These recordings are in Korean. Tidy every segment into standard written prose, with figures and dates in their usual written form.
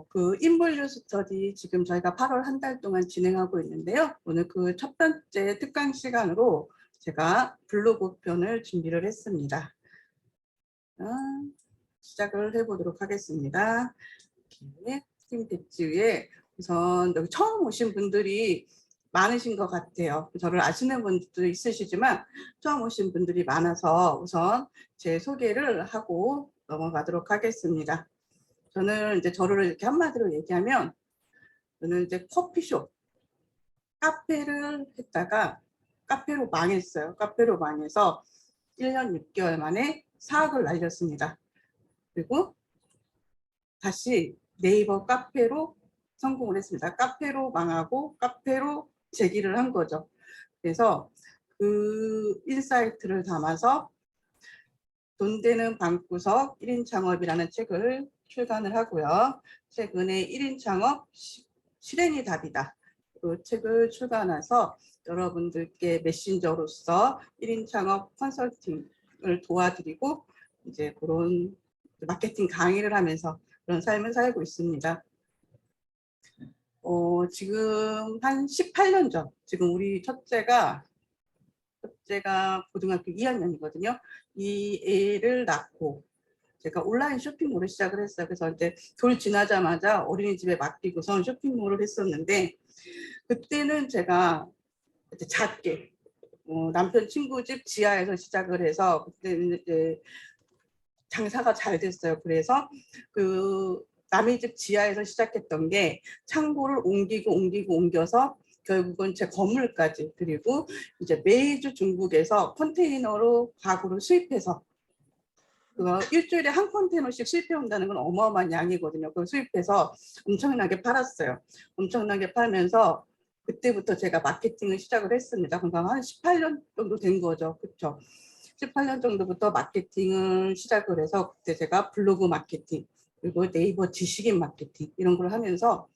그 인볼류 스터디 지금 저희가 8월 한 달 동안 진행하고 있는데요. 오늘 그 첫 번째 특강 시간으로 제가 블로그 편을 준비를 했습니다. 시작을 해보도록 하겠습니다. 팀 배지 위에 우선 여기 처음 오신 분들이 많으신 것 같아요. 저를 아시는 분들도 있으시지만 처음 오신 분들이 많아서 우선 제 소개를 하고 넘어가도록 하겠습니다. 저는 이제 저를 이렇게 한마디로 얘기하면 저는 이제 커피숍, 카페를 했다가 카페로 망했어요. 카페로 망해서 1년 6개월 만에 사업을 날렸습니다. 그리고 다시 네이버 카페로 성공을 했습니다. 카페로 망하고 카페로 재기를 한 거죠. 그래서 그 인사이트를 담아서 돈 되는 방구석 1인 창업이라는 책을 출간을 하고요. 최근에 1인 창업 실행이 답이다. 그 책을 출간해서 여러분들께 메신저로서 1인 창업 컨설팅을 도와드리고 이제 그런 마케팅 강의를 하면서 그런 삶을 살고 있습니다. 지금 한 18년 전, 지금 우리 첫째가 고등학교 2학년이거든요. 이 애를 낳고 제가 온라인 쇼핑몰을 시작을 했어요. 그래서 이제 돌 지나자마자 어린이집에 맡기고선 쇼핑몰을 했었는데 그때는 제가 이제 작게 남편 친구 집 지하에서 시작을 해서 그때는 이제 장사가 잘 됐어요. 그래서 그 남의 집 지하에서 시작했던 게 창고를 옮겨서 결국은 제 건물까지, 그리고 이제 매주 중국에서 컨테이너로 가구를 수입해서 그거 일주일에 한 컨테이너씩 수입해 온다는 건 어마어마한 양이거든요. 그걸 수입해서 엄청나게 팔았어요. 엄청나게 팔면서 그때부터 제가 마케팅을 시작을 했습니다. 그러니까 한 18년 정도 된 거죠. 그렇죠? 18년 정도부터 마케팅을 시작을 해서 그때 제가 블로그 마케팅, 그리고 네이버 지식인 마케팅 이런 걸 하면서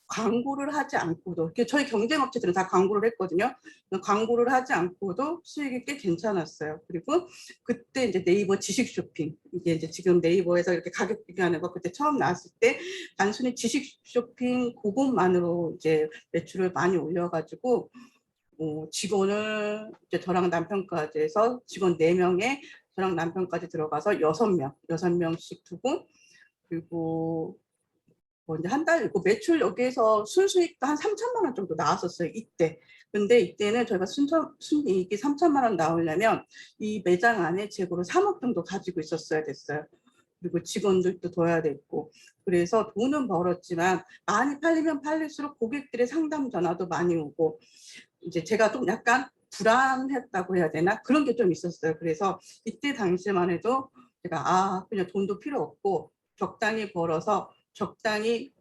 광고를 하지 않고도, 저희 경쟁업체들은 다 광고를 했거든요. 광고를 하지 않고도 수익이 꽤 괜찮았어요. 그리고 그때 이제 네이버 지식 쇼핑, 이게 이제 지금 네이버에서 이렇게 가격 비교하는 거 그때 처음 나왔을 때 단순히 지식 쇼핑 그것만으로 이제 매출을 많이 올려가지고 직원을 이제 저랑 남편까지 해서 직원 4명에 저랑 남편까지 들어가서 6명씩 두고, 그리고 이제 한 달 매출 여기에서 순수익도 한 3천만 원 정도 나왔었어요 이때. 근데 이때는 저희가 순이익이 3천만 원 나오려면 이 매장 안에 재고를 3억 정도 가지고 있었어야 됐어요. 그리고 직원들도 둬야 됐고, 그래서 돈은 벌었지만 많이 팔리면 팔릴수록 고객들의 상담 전화도 많이 오고, 이제 제가 좀 약간 불안했다고 해야 되나, 그런 게 좀 있었어요. 그래서 이때 당시만 해도 제가 그냥 돈도 필요 없고 적당히 벌어서 적당히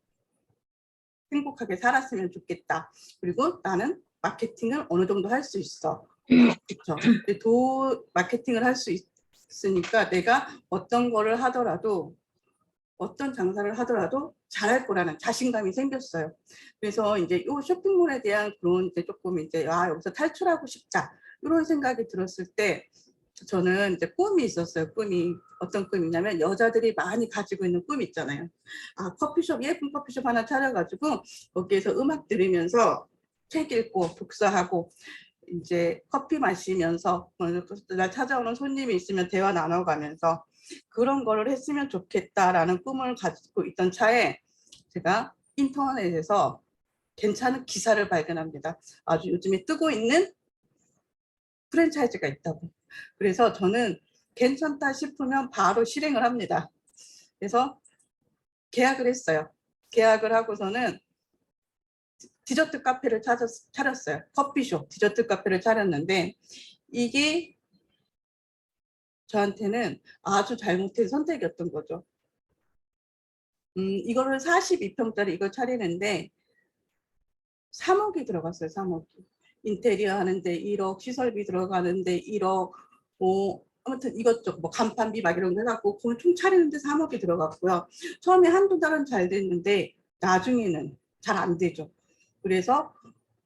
행복하게 살았으면 좋겠다. 그리고 나는 마케팅을 어느 정도 할 수 있어. 그렇죠? 마케팅을 할 수 있으니까 내가 어떤 거를 하더라도, 어떤 장사를 하더라도 잘할 거라는 자신감이 생겼어요. 그래서 이제 이 쇼핑몰에 대한 그런 이제 조금 이제 여기서 탈출하고 싶다 이런 생각이 들었을 때 저는 이제 꿈이 있었어요. 꿈이 어떤 꿈이냐면 여자들이 많이 가지고 있는 꿈 있잖아요. 커피숍, 예쁜 커피숍 하나 차려가지고 거기에서 음악 들으면서 책 읽고 독서하고 이제 커피 마시면서 나 찾아오는 손님이 있으면 대화 나눠가면서 그런 거를 했으면 좋겠다라는 꿈을 가지고 있던 차에 제가 인터넷에서 괜찮은 기사를 발견합니다. 아주 요즘에 뜨고 있는 프랜차이즈가 있다고. 그래서 저는 괜찮다 싶으면 바로 실행을 합니다. 그래서 계약을 했어요. 계약을 하고서는 디저트 카페를 차렸어요. 커피숍, 디저트 카페를 차렸는데 이게 저한테는 아주 잘못된 선택이었던 거죠. 이거를 42평짜리 이걸 차리는데 3억이 들어갔어요. 3억이. 인테리어 하는데 1억, 시설비 들어가는데 1억, 아무튼 이것저것 간판비 막 이런 거 해갖고 그걸 총 차리는데 3억이 들어갔고요. 처음에 한두 달은 잘 됐는데 나중에는 잘 안 되죠. 그래서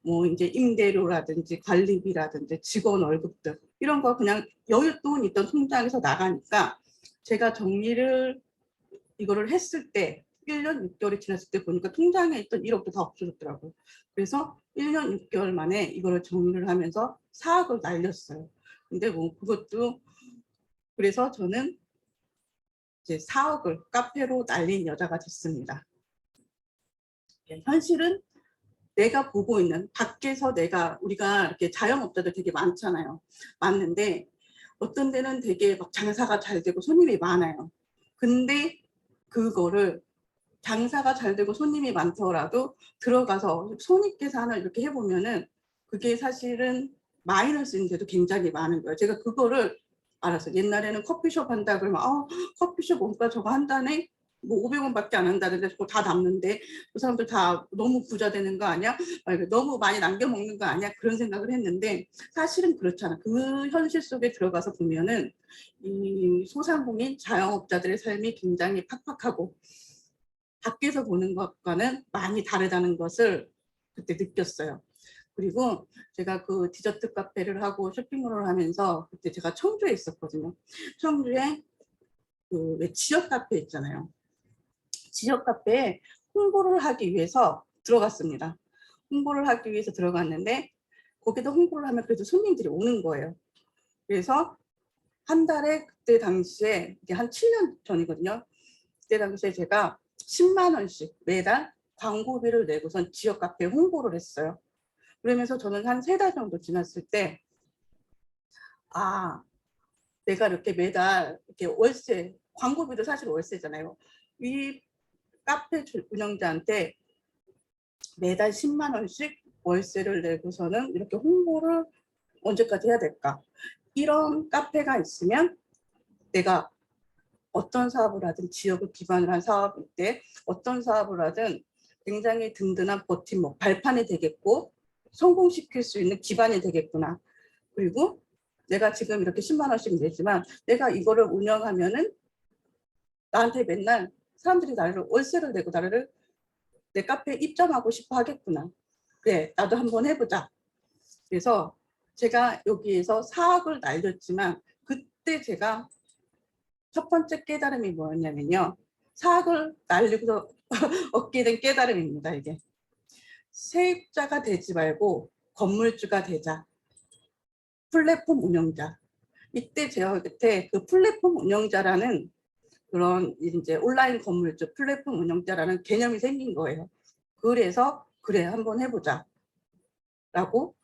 뭐 이제 임대료라든지 관리비라든지 직원 월급들 이런 거 그냥 여윳돈 있던 통장에서 나가니까 제가 정리를 이거를 했을 때 1년 6개월이 지났을 때 보니까 통장에 있던 1억도 다 없어졌더라고요. 그래서 1년 6개월 만에 이거를 정리를 하면서 4억을 날렸어요. 근데 뭐 그것도 그래서 저는 이제 4억을 카페로 날린 여자가 됐습니다. 현실은 내가 보고 있는 밖에서 우리가 이렇게 자영업자들 되게 많잖아요. 많은데 어떤 데는 되게 막 장사가 잘 되고 손님이 많아요. 근데 그거를 장사가 잘 되고 손님이 많더라도 들어가서 손익계산을 이렇게 해보면은 그게 사실은 마이너스인데도 굉장히 많은 거예요. 제가 그거를 알았어요. 옛날에는 커피숍 한다 그러면 커피숍 원가 저거 한 달에 뭐 500원밖에 안 한다는데 그거 다 남는데 그 사람들 다 너무 부자 되는 거 아니야? 너무 많이 남겨 먹는 거 아니야? 그런 생각을 했는데 사실은 그렇잖아. 그 현실 속에 들어가서 보면은 이 소상공인 자영업자들의 삶이 굉장히 팍팍하고 밖에서 보는 것과는 많이 다르다는 것을 그때 느꼈어요. 그리고 제가 그 디저트 카페를 하고 쇼핑몰을 하면서 그때 제가 청주에 있었거든요. 청주에 그 왜 지역 카페 있잖아요. 지역 카페에 홍보를 하기 위해서 들어갔습니다. 홍보를 하기 위해서 들어갔는데 거기다 홍보를 하면 그래도 손님들이 오는 거예요. 그래서 한 달에 그때 당시에 이게 한 7년 전이거든요. 그때 당시에 제가 10만 원씩 매달 광고비를 내고선 지역 카페에 홍보를 했어요. 그러면서 저는 한 3달 정도 지났을 때 내가 이렇게 매달 이렇게 월세, 광고비도 사실 월세잖아요. 이 카페 운영자한테 매달 10만 원씩 월세를 내고서는 이렇게 홍보를 언제까지 해야 될까? 이런 카페가 있으면 내가 어떤 사업을 하든 지역을 기반으로 한 사업일 때 어떤 사업을 하든 굉장히 든든한 버팀목, 발판이 되겠고 성공시킬 수 있는 기반이 되겠구나. 그리고 내가 지금 이렇게 10만 원씩 내지만 내가 이거를 운영하면은 나한테 맨날 사람들이 나를 월세를 내고 나를 내 카페에 입점하고 싶어 하겠구나. 그래, 나도 한번 해보자. 그래서 제가 여기에서 4억을 날렸지만 그때 제가 첫 번째 깨달음이 뭐였냐면요. 4억을 날리고서 얻게 된 깨달음입니다. 이게 세입자가 되지 말고 건물주가 되자. 플랫폼 운영자. 이때 제가 그때 그 플랫폼 운영자라는 그런 이제 온라인 건물주 플랫폼 운영자라는 개념이 생긴 거예요. 그래서 그래 한번 해보자 라고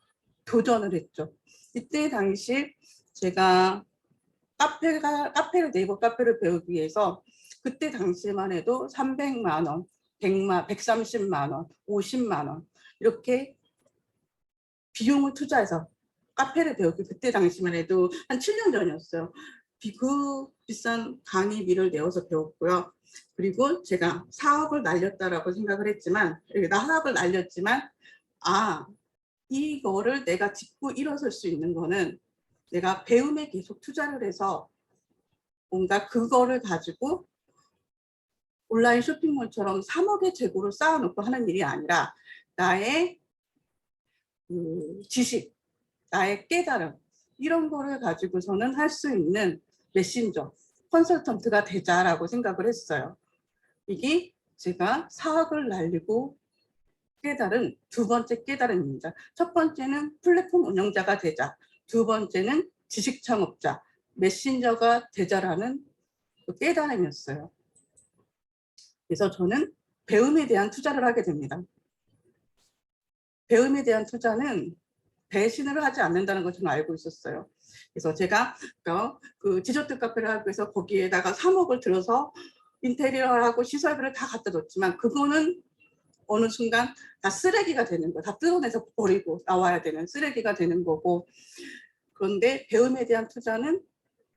도전을 했죠. 이때 당시 제가 네이버 카페를 배우기 위해서 그때 당시만 해도 300만 원, 100만, 130만 원, 50만 원 이렇게 비용을 투자해서 카페를 배우기 그때 당시만 해도 한 7년 전이었어요. 그 비싼 강의비를 내어서 배웠고요. 그리고 제가 사업을 날렸다라고 생각을 했지만 사업을 날렸지만 이거를 내가 짚고 일어설 수 있는 거는 내가 배움에 계속 투자를 해서 뭔가 그거를 가지고 온라인 쇼핑몰처럼 3억의 재고를 쌓아놓고 하는 일이 아니라 나의 지식, 나의 깨달음 이런 거를 가지고서는 할 수 있는 메신저, 컨설턴트가 되자라고 생각을 했어요. 이게 제가 4억을 날리고 깨달은 두 번째 깨달음입니다. 첫 번째는 플랫폼 운영자가 되자. 두 번째는 지식 창업자, 메신저가 되자라는 그 깨달음이었어요. 그래서 저는 배움에 대한 투자를 하게 됩니다. 배움에 대한 투자는 배신을 하지 않는다는 걸 저는 알고 있었어요. 그래서 제가 그 디저트 카페를 하기 위해서 거기에다가 3억을 들어서 인테리어하고 시설비를 다 갖다 뒀지만 그거는 어느 순간 다 쓰레기가 되는 거예요. 다 뜯어내서 버리고 나와야 되는 쓰레기가 되는 거고. 그런데 배움에 대한 투자는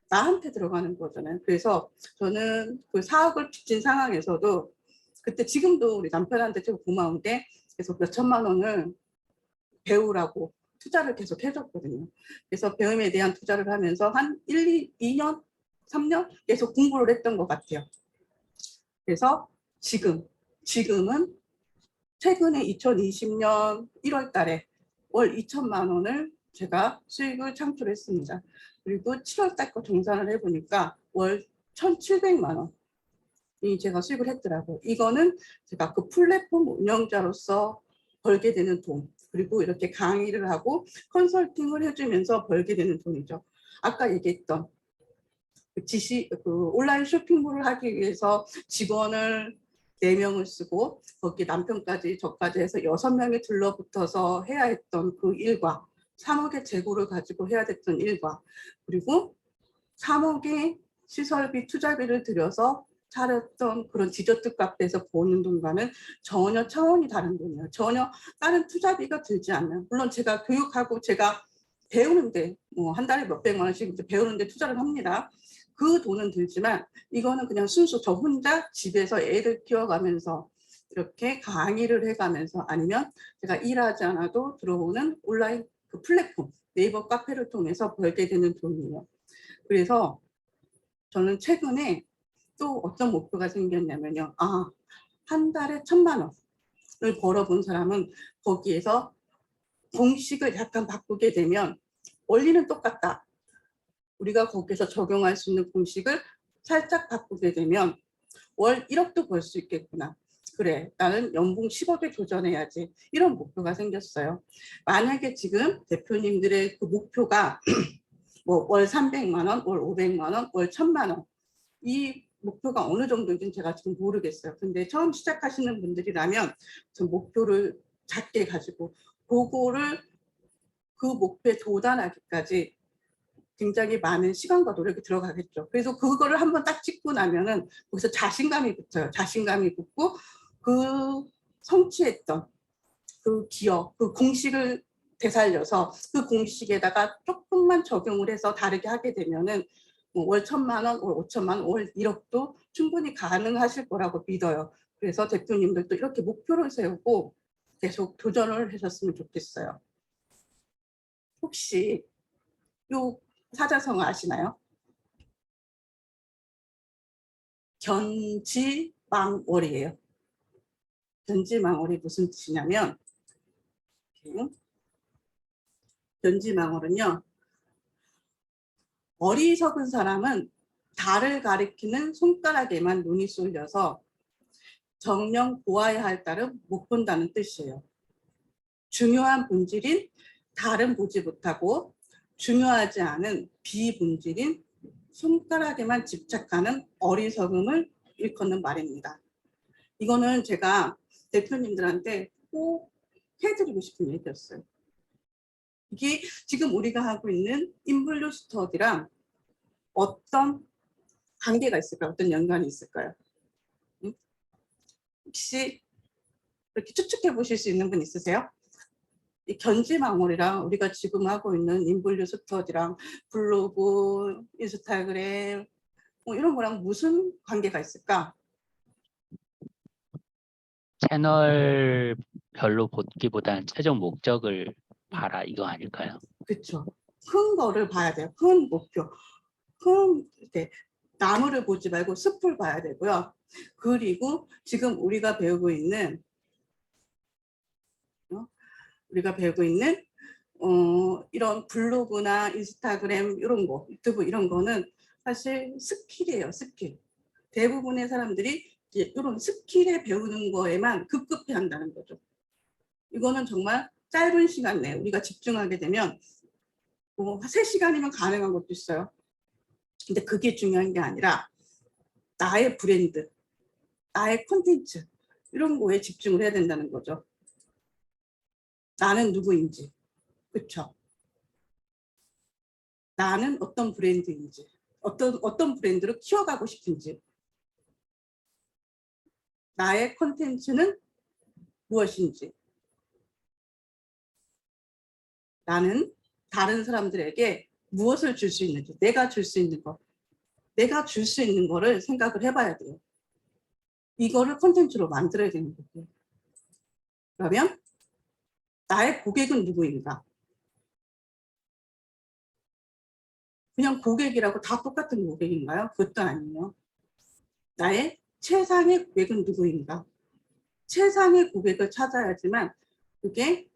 나한테 들어가는 거잖아요. 그래서 저는 그 4억을 빚진 상황에서도 그때 지금도 우리 남편한테 좀 고마운 게 계속 몇 천만 원을 배우라고 투자를 계속 해줬거든요. 그래서 배움에 대한 투자를 하면서 한 2년, 3년 계속 공부를 했던 것 같아요. 그래서 지금은 최근에 2020년 1월 달에 월 2천만 원을 제가 수익을 창출했습니다. 그리고 7월 달 거 정산을 해보니까 월 1,700만 원이 제가 수익을 했더라고요. 이거는 제가 그 플랫폼 운영자로서 벌게 되는 돈, 그리고 이렇게 강의를 하고 컨설팅을 해주면서 벌게 되는 돈이죠. 아까 얘기했던 그 온라인 쇼핑몰을 하기 위해서 직원을 4명을 쓰고 거기 남편까지 저까지 해서 6명이 들러붙어서 해야 했던 그 일과 3억의 재고를 가지고 해야 됐던 일과 그리고 3억의 시설비 투자비를 들여서 차렸던 그런 디저트 카페에서 버는 돈과는 전혀 차원이 다른 돈이에요. 전혀 다른 투자비가 들지 않는, 물론 제가 교육하고 제가 배우는데 뭐 한 달에 몇백만 원씩 배우는데 투자를 합니다. 그 돈은 들지만 이거는 그냥 순수 저 혼자 집에서 애들 키워가면서 이렇게 강의를 해가면서 아니면 제가 일하지 않아도 들어오는 온라인 그 플랫폼 네이버 카페를 통해서 벌게 되는 돈이에요. 그래서 저는 최근에 또 어떤 목표가 생겼냐면요. 한 달에 1,000만 원을 벌어본 사람은 거기에서 공식을 약간 바꾸게 되면 원리는 똑같다. 우리가 거기서 적용할 수 있는 공식을 살짝 바꾸게 되면 월 1억도 벌 수 있겠구나. 그래, 나는 연봉 10억에 도전해야지. 이런 목표가 생겼어요. 만약에 지금 대표님들의 그 목표가 뭐 월 300만 원, 월 500만 원, 월 1,000만 원. 이 목표가 어느 정도인지 제가 지금 모르겠어요. 근데 처음 시작하시는 분들이라면 저 목표를 작게 가지고 그거를 그 목표에 도달하기까지 굉장히 많은 시간과 노력이 들어가겠죠. 그래서 그거를 한번 딱 찍고 나면은 거기서 자신감이 붙어요. 자신감이 붙고 그 성취했던 그 기억, 그 공식을 되살려서 그 공식에다가 조금만 적용을 해서 다르게 하게 되면은 월 1,000만 원, 월 5천만 원, 월 1억도 충분히 가능하실 거라고 믿어요. 그래서 대표님들도 이렇게 목표를 세우고 계속 도전을 하셨으면 좋겠어요. 혹시 요 사자성어 아시나요? 견지망월이에요. 견지망월이 무슨 뜻이냐면 견지망월은요. 어리석은 사람은 달을 가리키는 손가락에만 눈이 쏠려서 정녕 보아야 할 달은 못 본다는 뜻이에요. 중요한 본질인 달은 보지 못하고 중요하지 않은 비본질인 손가락에만 집착하는 어리석음을 일컫는 말입니다. 이거는 제가 대표님들한테 꼭 해드리고 싶은 얘기였어요. 이게 지금 우리가 하고 있는 인블루 스터디랑 어떤 관계가 있을까요? 어떤 연관이 있을까요? 혹시 이렇게 추측해 보실 수 있는 분 있으세요? 이 견지망월이랑 우리가 지금 하고 있는 인블루 스터디랑 블로그, 인스타그램 뭐 이런 거랑 무슨 관계가 있을까? 채널별로 보기보다는 최종 목적을 봐라 이거 아닐까요? 그렇죠. 큰 거를 봐야 돼요. 큰 목표. 큰 이렇게 나무를 보지 말고 숲을 봐야 되고요. 그리고 지금 우리가 배우고 있는 이런 블로그나 인스타그램 이런 거, 유튜브 이런 거는 사실 스킬이에요. 스킬. 대부분의 사람들이 이런 스킬에 배우는 거에만 급급해 한다는 거죠. 이거는 정말 짧은 시간 내에 우리가 집중하게 되면 뭐 3시간이면 가능한 것도 있어요. 근데 그게 중요한 게 아니라 나의 브랜드, 나의 콘텐츠 이런 거에 집중을 해야 된다는 거죠. 나는 누구인지, 그렇죠? 나는 어떤 브랜드인지, 어떤 브랜드로 키워가고 싶은지, 나의 콘텐츠는 무엇인지, 나는 다른 사람들에게 무엇을 줄 수 있는지, 내가 줄 수 있는 거, 내가 줄 수 있는 거를 생각을 해봐야 돼요. 이거를 콘텐츠로 만들어야 되는 거고요. 그러면 나의 고객은 누구인가? 그냥 고객이라고 다 똑같은 고객인가요? 그것도 아니에요. 나의 최상의 고객은 누구인가? 최상의 고객을 찾아야지만 그게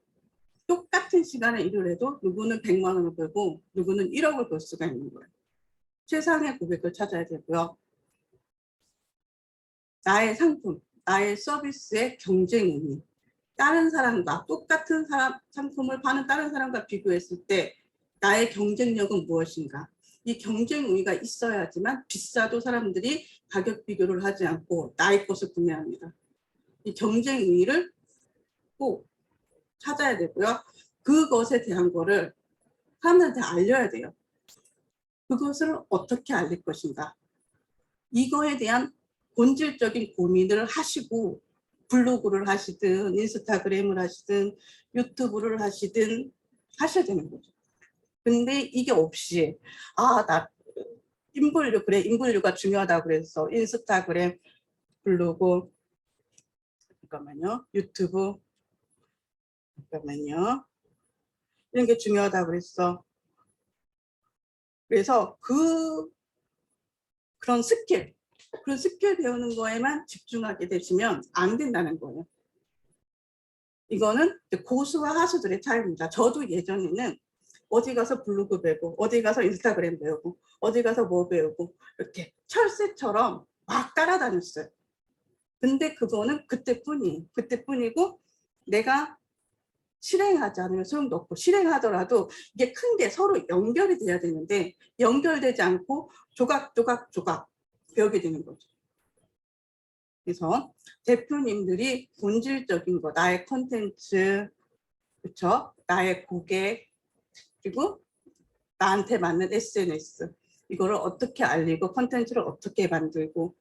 똑같은 시간에 일을 해도 누구는 100만 원을 벌고 누구는 1억을 벌 수가 있는 거예요. 최상의 고객을 찾아야 되고요. 나의 상품, 나의 서비스의 경쟁 의미. 다른 사람과 똑같은 상품을 파는 다른 사람과 비교했을 때 나의 경쟁력은 무엇인가? 이 경쟁 의미가 있어야지만 비싸도 사람들이 가격 비교를 하지 않고 나의 것을 구매합니다. 이 경쟁 의미를 꼭 찾아야 되고요. 그것에 대한 거를 사람들한테 알려야 돼요. 그것을 어떻게 알릴 것인가? 이거에 대한 본질적인 고민을 하시고 블로그를 하시든 인스타그램을 하시든 유튜브를 하시든 하셔야 되는 거죠. 근데 이게 없이 나 인블류 그래 인블류가 중요하다고 그래서 인스타그램 블로그 잠깐만요 유튜브 잠깐만요 이런 게 중요하다고 그랬어. 그래서 그런 스킬 배우는 거에만 집중하게 되시면 안 된다는 거예요. 이거는 고수와 하수들의 차이입니다. 저도 예전에는 어디 가서 블로그 배우고 어디 가서 인스타그램 배우고 어디 가서 뭐 배우고 이렇게 철새처럼 막 따라다녔어요. 근데 그거는 그때뿐이고 내가 실행하지 않으면 소용도 없고 실행하더라도 이게 큰 게 서로 연결이 돼야 되는데 연결되지 않고 조각 배우게 되는 거죠. 그래서 대표님들이 본질적인 거, 나의 콘텐츠, 그렇죠? 나의 고객, 그리고 나한테 맞는 SNS 이거를 어떻게 알리고 콘텐츠를 어떻게 만들고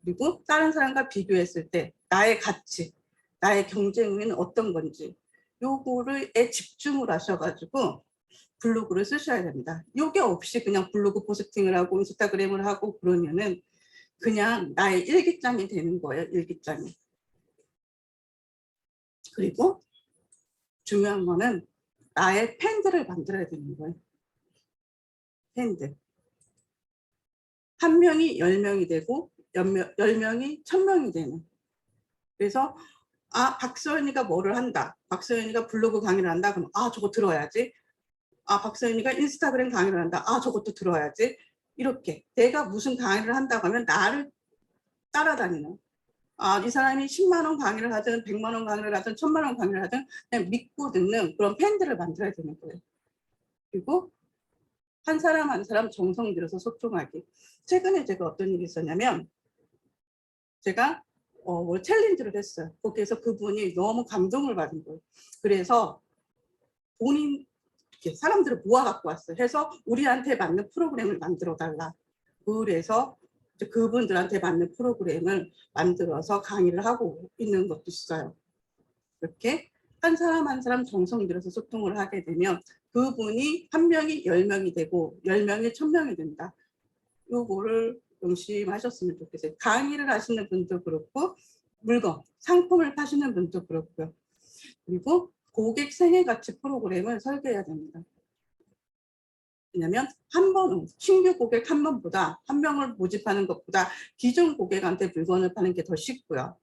그리고 다른 사람과 비교했을 때 나의 가치, 나의 경쟁은 어떤 건지 요거를에 집중을 하셔가지고 블로그를 쓰셔야 됩니다. 요게 없이 그냥 블로그 포스팅을 하고 인스타그램을 하고 그러면은 그냥 나의 일기장이 되는 거예요. 일기장이. 그리고 중요한 거는 나의 팬들을 만들어야 되는 거예요. 팬들. 한 명이 10명이 되고 10명이 1000명이 되는. 그래서 박서연이가 뭐를 한다. 박서연이가 블로그 강의를 한다. 그럼 저거 들어야지. 박서연이가 인스타그램 강의를 한다. 저것도 들어야지. 이렇게 내가 무슨 강의를 한다고 하면 나를 따라다니는. 이 사람이 10만 원 강의를 하든 100만 원 강의를 하든 1000만 원 강의를 하든 그냥 믿고 듣는 그런 팬들을 만들어야 되는 거예요. 그리고 한 사람 한 사람 정성 들여서 소통하기. 최근에 제가 어떤 일이 있었냐면 제가 챌린지를 했어요. 거기에서 그분이 너무 감동을 받은 거예요. 그래서 본인 이렇게 사람들을 모아 갖고 왔어요. 해서 우리한테 맞는 프로그램을 만들어 달라. 그래서 그분들한테 맞는 프로그램을 만들어서 강의를 하고 있는 것도 있어요. 이렇게 한 사람 한 사람 정성 들여서 소통을 하게 되면 그분이 한 명이 10명이 되고 10명이 1000명이 된다. 요거를 명심하셨으면 좋겠어요. 강의를 하시는 분도 그렇고 물건, 상품을 파시는 분도 그렇고요. 그리고 고객 생애가치 프로그램을 설계해야 됩니다. 왜냐하면 한 번 신규 고객 한 번보다 한 명을 모집하는 것보다 기존 고객한테 물건을 파는 게 더 쉽고요.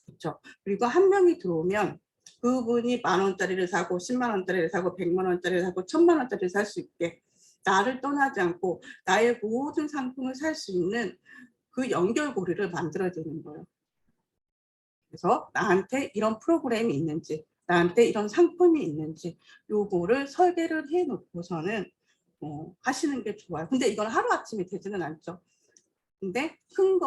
그렇죠. 그리고 한 명이 들어오면 그분이 10,000원짜리를 사고 10만 원짜리를 사고 100만 원짜리를 사고 1000만 원짜리를 살 수 있게 나를 떠나지 않고 나의 모든 상품을 살 수 있는 그 연결고리를 만들어야 되는 거예요. 그래서 나한테 이런 프로그램이 있는지 나한테 이런 상품이 있는지 요거를 설계를 해 놓고서는 하시는 게 좋아요. 근데 이건 하루아침에 되지는 않죠. 근데 큰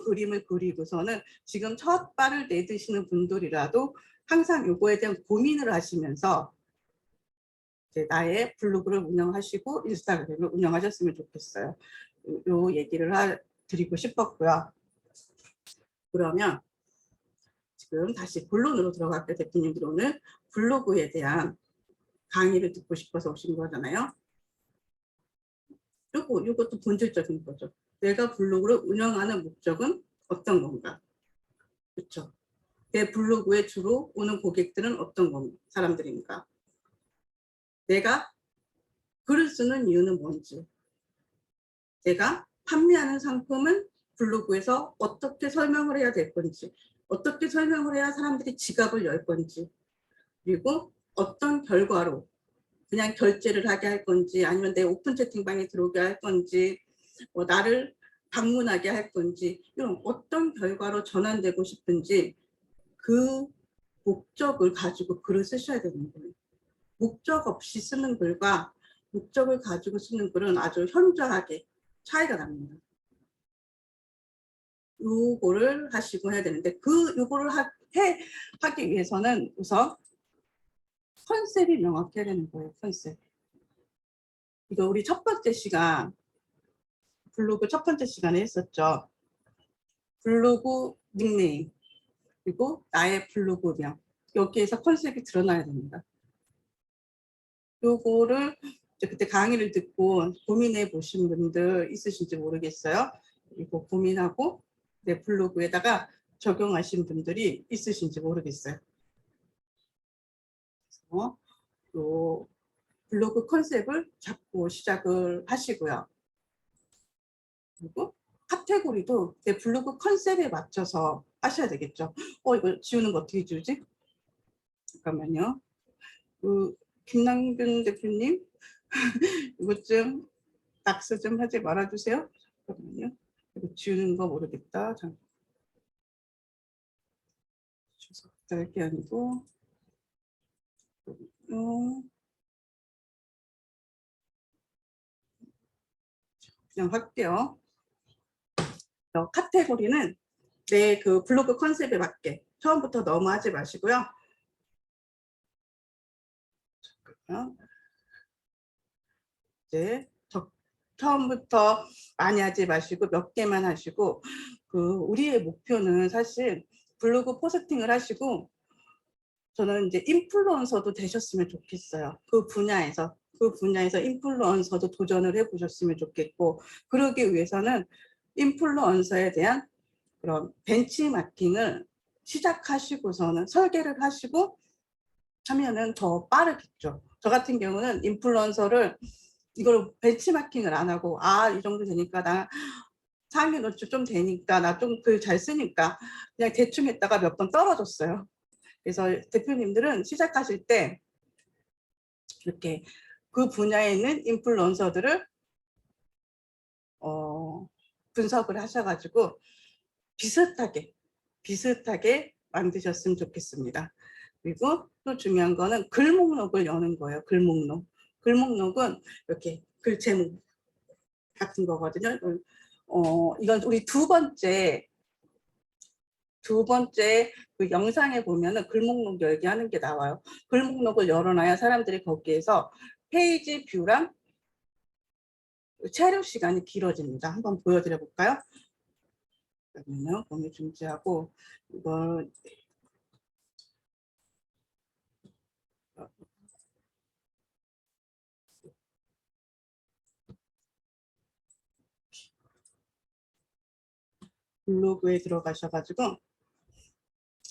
그림을 그리고서는 지금 첫 발을 내디시는 분들이라도 항상 요거에 대한 고민을 하시면서 이제 나의 블로그를 운영하시고 인스타그램을 운영하셨으면 좋겠어요. 요 얘기를 드리고 싶었고요. 그러면 지금 다시 본론으로 들어갈게요. 대표님들 오늘 블로그에 대한 강의를 듣고 싶어서 오신 거잖아요. 요것도 본질적인 거죠. 내가 블로그를 운영하는 목적은 어떤 건가? 그렇죠. 내 블로그에 주로 오는 고객들은 어떤 사람들인가? 내가 글을 쓰는 이유는 뭔지? 내가 판매하는 상품은 블로그에서 어떻게 설명을 해야 될 건지? 어떻게 설명을 해야 사람들이 지갑을 열 건지, 그리고 어떤 결과로 그냥 결제를 하게 할 건지, 아니면 내 오픈 채팅방에 들어오게 할 건지, 뭐 나를 방문하게 할 건지, 이런 어떤 결과로 전환되고 싶은지 그 목적을 가지고 글을 쓰셔야 되는 거예요. 목적 없이 쓰는 글과 목적을 가지고 쓰는 글은 아주 현저하게 차이가 납니다. 요거를 하시고 해야 되는데, 요거를 하기 위해서는 우선 컨셉이 명확해야 되는 거예요. 컨셉. 이거 우리 첫 번째 시간, 블로그 첫 번째 시간에 했었죠. 블로그 닉네임, 그리고 나의 블로그명. 여기에서 컨셉이 드러나야 됩니다. 요거를 그때 강의를 듣고 고민해 보신 분들 있으신지 모르겠어요. 그리고 고민하고 내 블로그에다가 적용하신 분들이 있으신지 모르겠어요. 그래서 요 블로그 컨셉을 잡고 시작을 하시고요. 그리고 카테고리도 내 블로그 컨셉에 맞춰서 하셔야 되겠죠. 이거 지우는 거 어떻게 지우지? 잠깐만요. 김남균 대표님, 이것 좀 낙서 좀 하지 말아주세요. 잠깐만요. 이거 지우는 거 모르겠다. 짧게 아니고 그냥 할게요. 카테고리는 내 그 블로그 컨셉에 맞게 처음부터 너무 하지 마시고요. 이제 처음부터 많이 하지 마시고 몇 개만 하시고, 우리의 목표는 사실 블로그 포스팅을 하시고 저는 이제 인플루언서도 되셨으면 좋겠어요. 그 분야에서 인플루언서도 도전을 해보셨으면 좋겠고, 그러기 위해서는 인플루언서에 대한 그런 벤치마킹을 시작하시고서는 설계를 하시고 하면은 더 빠르겠죠. 저 같은 경우는 인플루언서를 이걸 벤치마킹을 안 하고, 이 정도 되니까 나 상위 노출 좀 되니까 나 좀 글 잘 쓰니까 그냥 대충 했다가 몇 번 떨어졌어요. 그래서 대표님들은 시작하실 때 이렇게 그 분야에 있는 인플루언서들을 분석을 하셔가지고 비슷하게 만드셨으면 좋겠습니다. 그리고 또 중요한 거는 글 목록을 여는 거예요. 글 목록은 이렇게 글 제목 같은 거거든요. 이건 우리 두 번째 그 영상에 보면은 글 목록 열기 하는 게 나와요. 글 목록을 열어놔야 사람들이 거기에서 페이지 뷰랑 체류 시간이 길어집니다. 한번 보여드려 볼까요? 그러면요, 공유 중지하고 이걸 블로그에 들어가셔가지고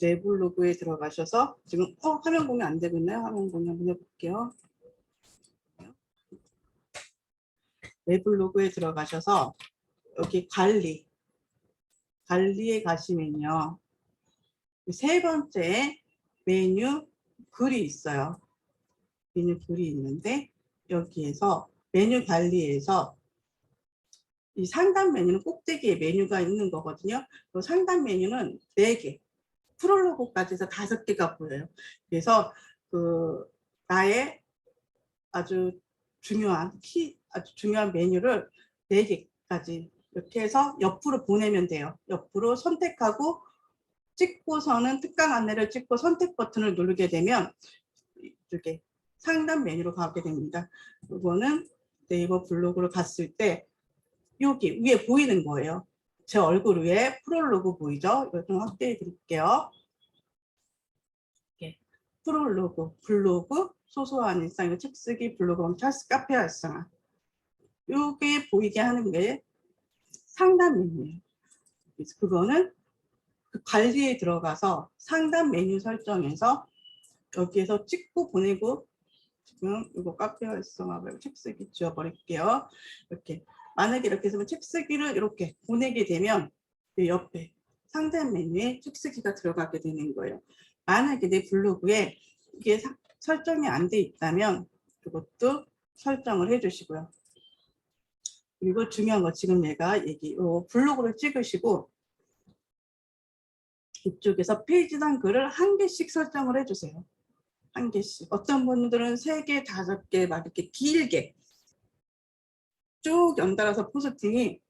내 블로그에 들어가셔서 지금 화면 공유 안 되고 있나요? 화면 공유 한번 해볼게요. 내 블로그에 들어가셔서 여기 관리에 가시면요, 세 번째 메뉴 글이 있어요. 메뉴 글이 있는데 여기에서 메뉴 관리에서 이 상단 메뉴는 꼭대기에 메뉴가 있는 거거든요. 그 상단 메뉴는 4개, 프롤로그까지 해서 5개가 보여요. 그래서 나의 아주 중요한 메뉴를 4개까지 이렇게 해서 옆으로 보내면 돼요. 옆으로 선택하고 찍고서는 특강 안내를 찍고 선택 버튼을 누르게 되면 이렇게 상단 메뉴로 가게 됩니다. 이거는 네이버 블로그로 갔을 때 여기 위에 보이는 거예요. 제 얼굴 위에 프롤로그 보이죠? 이거 좀 확대해 드릴게요. 이렇게 프롤로그, 블로그, 소소한 일상, 이거 책 쓰기, 블로그, 찰스 카페 활성화. 이게 보이게 하는 게 상단 메뉴예요. 그래서 그거는 그 관리에 들어가서 상단 메뉴 설정에서 여기에서 찍고 보내고, 지금 이거 카페 활성화 책 쓰기 지워버릴게요. 이렇게 만약에 이렇게 해서 책 쓰기를 이렇게 보내게 되면 옆에 상단 메뉴에 책쓰기가 들어가게 되는 거예요. 만약에 내 블로그에 이게 설정이 안 돼 있다면 이것도 설정을 해주시고요. 그리고 중요한 거 지금 얘가 블로그를 찍으시고 이쪽에서 페이지당 글을 한 개씩 설정을 해주세요. 한 개씩. 어떤 분들은 3개, 5개 막 이렇게 길게 쭉 연달아서 포스팅이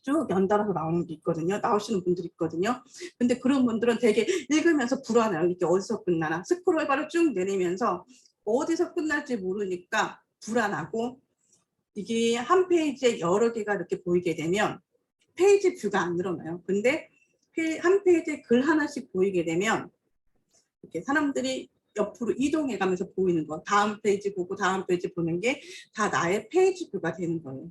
쭉 연달아서 나오는 게 있거든요. 나오시는 분들이 있거든요. 근데 그런 분들은 되게 읽으면서 불안해요. 이게 어디서 끝나나. 스크롤바를 쭉 내리면서 어디서 끝날지 모르니까 불안하고, 이게 한 페이지에 여러 개가 이렇게 보이게 되면 페이지 뷰가 안 늘어나요. 근데 한 페이지에 글 하나씩 보이게 되면 이렇게 사람들이 옆으로 이동해 가면서 보이는 거, 다음 페이지 보고 다음 페이지 보는 게 다 나의 페이지 뷰가 되는 거예요.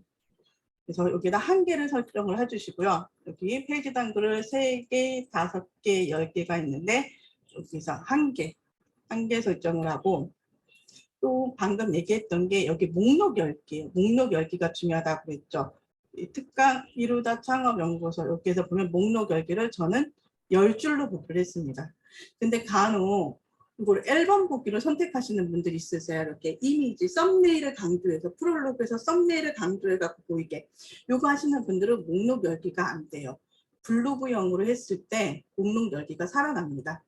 그래서 여기다 한 개를 설정을 해주시고요. 여기 페이지당 글을 3개, 5개, 10개가 있는데 여기서 한 개 설정을 하고, 또 방금 얘기했던 게 여기 목록 열기, 목록 열기가 중요하다고 그랬죠. 이 특강 이루다 창업연구소 여기에서 보면 목록 열기를 저는 10줄로 분류를 했습니다. 근데 간혹 이걸 앨범 보기로 선택하시는 분들이 있으세요. 이렇게 이미지, 썸네일을 강조해서, 프롤로그에서 썸네일을 강조해서 보이게. 요거 하시는 분들은 목록 열기가 안 돼요. 블로그형으로 했을 때 목록 열기가 살아납니다.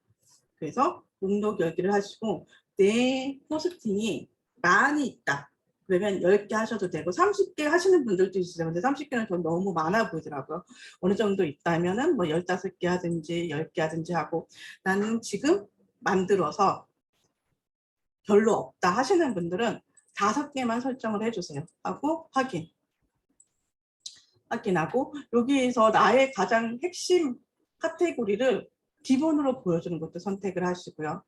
그래서 목록 열기를 하시고, 내 포스팅이 많이 있다 그러면 10개 하셔도 되고 30개 하시는 분들도 있어요. 근데 30개는 좀 너무 많아 보이더라고요. 어느 정도 있다면은 뭐 15개 하든지 10개 하든지 하고, 나는 지금 만들어서 별로 없다 하시는 분들은 5개만 설정을 해주세요. 하고 확인하고, 여기에서 나의 가장 핵심 카테고리를 기본으로 보여주는 것도 선택을 하시고요.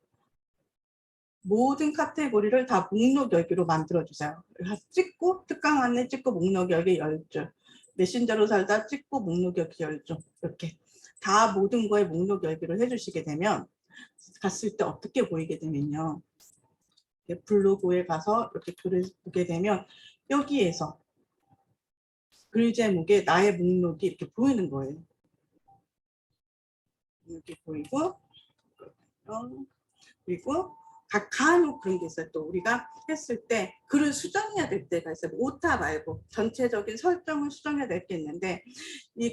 모든 카테고리를 다 목록 열기로 만들어주세요. 찍고 특강 안내 찍고 목록 열기 10줄, 메신저로 살다 찍고 목록 열기 10줄, 이렇게 다 모든 거에 목록 열기를 해주시게 되면 갔을 때 어떻게 보이게 되면요, 블로그에 가서 이렇게 글을 보게 되면 여기에서 글 제목에 나의 목록이 이렇게 보이는 거예요. 이렇게 보이고, 그리고 간혹 그런 게 있어요. 또 우리가 했을 때 글을 수정해야 될 때가 있어요. 오타 말고 전체적인 설정을 수정해야 될 게 있는데,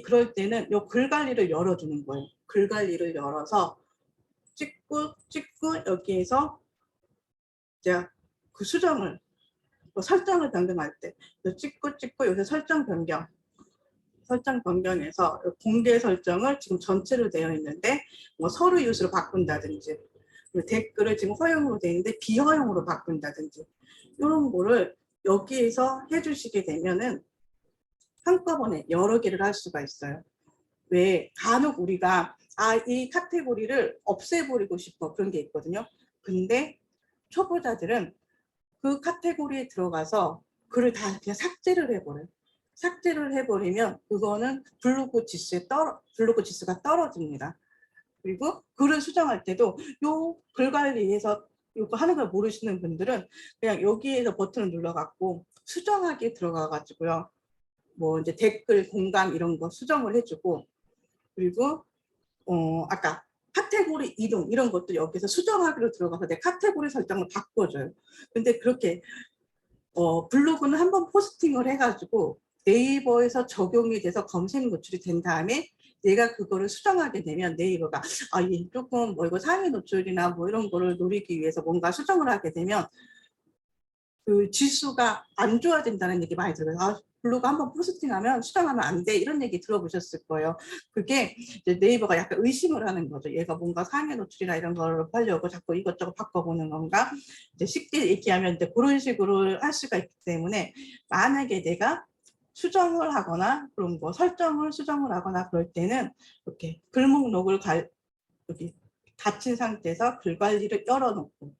그럴 때는 요 글 관리를 열어주는 거예요. 글 관리를 열어서 찍고 여기에서 이제 그 수정을, 설정을 변경할 때 찍고 여기서 설정 변경해서 공개 설정을 지금 전체로 되어 있는데 뭐 서류 이웃으로 바꾼다든지, 댓글을 지금 허용으로 되어 있는데 비허용으로 바꾼다든지, 이런 거를 여기에서 해주시게 되면은 한꺼번에 여러 개를 할 수가 있어요. 왜 간혹 우리가 이 카테고리를 없애버리고 싶어, 그런 게 있거든요. 근데 초보자들은 그 카테고리에 들어가서 글을 다 그냥 삭제를 해버려요. 삭제를 해버리면 그거는 블로그 지수가 떨어집니다. 그리고 글을 수정할 때도 요 글 관리에서 요거 하는 걸 모르시는 분들은 그냥 여기에서 버튼을 눌러갖고 수정하기 들어가가지고요, 뭐 이제 댓글 공감 이런 거 수정을 해주고, 그리고 아까 카테고리 이동 이런 것도 여기서 수정하기로 들어가서 내 카테고리 설정을 바꿔줘요. 근데 그렇게 블로그는 한번 포스팅을 해가지고 네이버에서 적용이 돼서 검색 노출이 된 다음에 내가 그거를 수정하게 되면 네이버가 얘 조금 뭐 이거 상위 노출이나 뭐 이런 거를 노리기 위해서 뭔가 수정을 하게 되면 그 지수가 안 좋아진다는 얘기 많이 들어요. 블로그 한번 포스팅하면 수정하면 안 돼, 이런 얘기 들어보셨을 거예요. 그게 이제 네이버가 약간 의심을 하는 거죠. 얘가 뭔가 상위 노출이나 이런 걸 하려고 자꾸 이것저것 바꿔보는 건가, 이제 쉽게 얘기하면 이제 그런 식으로 할 수가 있기 때문에, 만약에 내가 수정을 하거나 그런 거 수정을 하거나 그럴 때는 이렇게 글 목록을 여기 닫힌 상태에서 글 관리를 열어놓고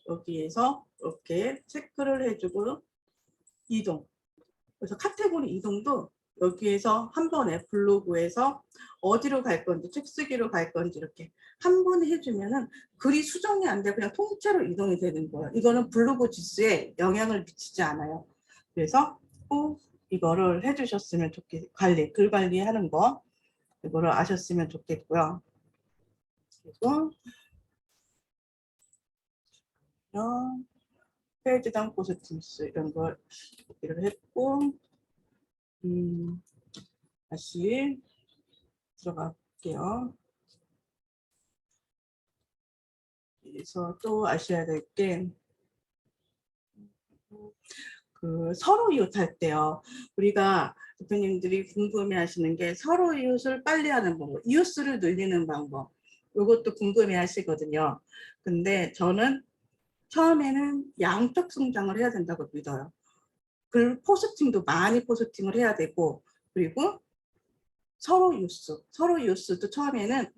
여기에서 이렇게 체크를 해주고 이동, 그래서 카테고리 이동도 여기에서 한 번에 블로그에서 어디로 갈 건지, 책쓰기로 갈 건지 이렇게 한 번에 해주면은 글이 수정이 안 되고 그냥 통째로 이동이 되는 거예요. 이거는 블로그 지수에 영향을 미치지 않아요. 그래서 꼭 이거를 해주셨으면 좋겠어요. 글 관리하는 거. 이거를 아셨으면 좋겠고요. 그리고 페이지당 포스팅스 이런 걸 얘기를 했고, 다시 들어가 볼게요. 그래서 또 아셔야 될 게, 그 서로 이웃할 때요. 우리가 대표님들이 궁금해 하시는 게 서로 이웃을 빨리 하는 방법, 이웃수를 늘리는 방법. 이것도 궁금해 하시거든요. 근데 저는 처음에는 양적 성장을 해야 된다고 믿어요. 그 포스팅도 많이 포스팅을 해야 되고, 그리고 서로 이웃수도 처음에는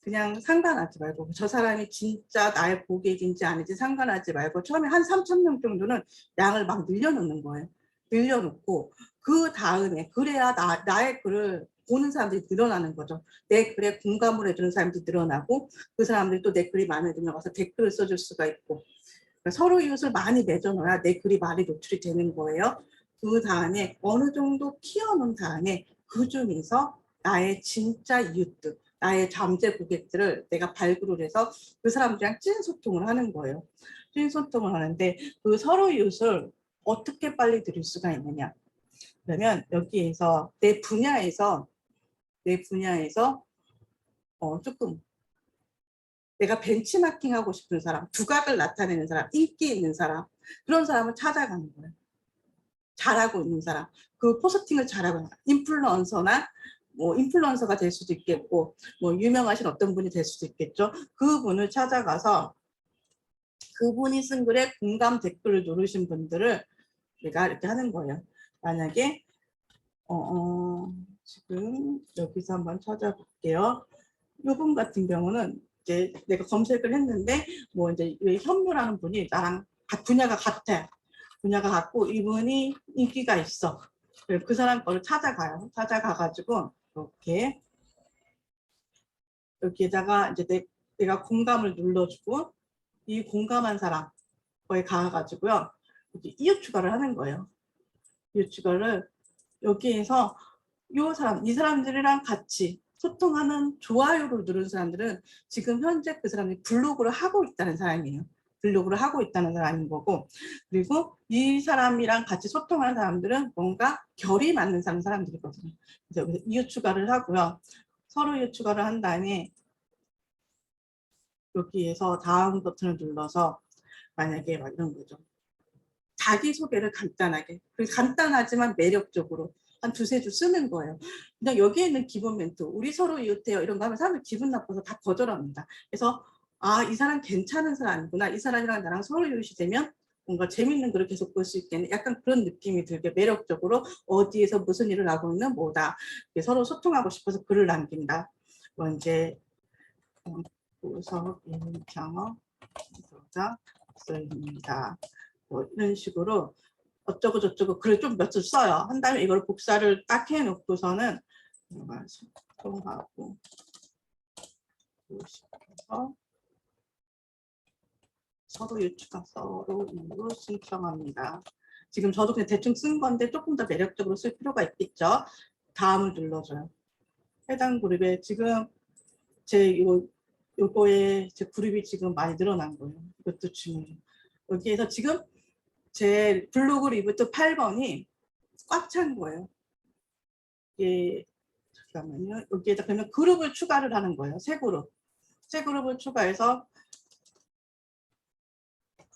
그냥 상관하지 말고, 저 사람이 진짜 나의 고객인지 아닌지 상관하지 말고 처음에 한 3,000명 정도는 양을 막 늘려놓는 거예요. 늘려놓고 그 다음에 그래야 나의 글을 보는 사람들이 늘어나는 거죠. 내 글에 공감을 해주는 사람들이 늘어나고, 그 사람들이 또 내 글이 마음에 들면 와서 댓글을 써줄 수가 있고, 그러니까 서로 이웃을 많이 맺어놓아야 내 글이 많이 노출이 되는 거예요. 그 다음에 어느 정도 키워놓은 다음에 그 중에서 나의 진짜 이웃들, 나의 잠재 고객들을 내가 발굴을 해서 그 사람들이랑 찐 소통을 하는 거예요. 찐 소통을 하는데, 그 서로 이웃을 어떻게 빨리 들일 수가 있느냐. 그러면 여기에서 내 분야에서 조금 내가 벤치마킹 하고 싶은 사람, 두각을 나타내는 사람, 인기 있는 사람, 그런 사람을 찾아가는 거예요. 잘하고 있는 사람, 그 포스팅을 잘하고 있는 사람, 인플루언서나 뭐 인플루언서가 될 수도 있겠고, 뭐 유명하신 어떤 분이 될 수도 있겠죠. 그분을 찾아가서 그분이 쓴 글에 공감 댓글을 누르신 분들을 내가 이렇게 하는 거예요. 만약에 지금 여기서 한번 찾아볼게요. 이분 같은 경우는 이제 내가 검색을 했는데, 뭐 이제 현무라는 분이 나랑 분야가 같아. 분야가 같고 이분이 인기가 있어. 그 사람 거를 찾아가요. 찾아가가지고 이렇게 여기에다가 이제 내가 공감을 눌러주고, 이 공감한 사람 거에 가가지고요. 이렇게 이웃 추가를 하는 거예요. 이웃 추가를 여기에서 이 사람들이랑 같이 소통하는 좋아요를 누른 사람들은 지금 현재 그 사람이 블로그를 하고 있다는 사람이에요. 블로그를 하고 있다는 사람인 거고, 그리고 이 사람이랑 같이 소통하는 사람들은 뭔가 결이 맞는 사람들이거든요. 그래서 이웃 추가를 하고요. 서로 이웃 추가를 한 다음에 여기에서 다음 버튼을 눌러서 만약에 막 이런 거죠. 자기소개를 간단하게, 간단하지만 매력적으로 한 두세 줄 쓰는 거예요. 그냥 여기에 있는 기본 멘트, 우리 서로 이웃해요 이런 거 하면 사람들 기분 나빠서 다 거절합니다. 그래서 이 사람 괜찮은 사람이구나, 이 사람이랑 나랑 서로 이웃이 되면 뭔가 재밌는 글을 계속 볼 수 있겠네, 약간 그런 느낌이 들게 매력적으로 어디에서 무슨 일을 하고 있는 뭐다, 서로 소통하고 싶어서 글을 남긴다. 뭐 이제 구석 창업 저작서입니다. 뭐 이런 식으로 어쩌고 저쩌고 글을 좀 몇 줄 써요. 한 다음에 이걸 복사를 딱 해놓고서는 소통하고 싶어서 서로 유추가 서로 이웃 신청합니다. 지금 저도 그냥 대충 쓴 건데 조금 더 매력적으로 쓸 필요가 있겠죠. 다음을 눌러줘요. 해당 그룹에 지금 요거에 제 그룹이 지금 많이 늘어난 거예요. 이것도 중요해요. 여기에서 지금 제 블로그 리부트 8번이 꽉 찬 거예요. 이게 잠깐만요. 여기에다 그러면 그룹을 추가를 하는 거예요. 새 그룹을 추가해서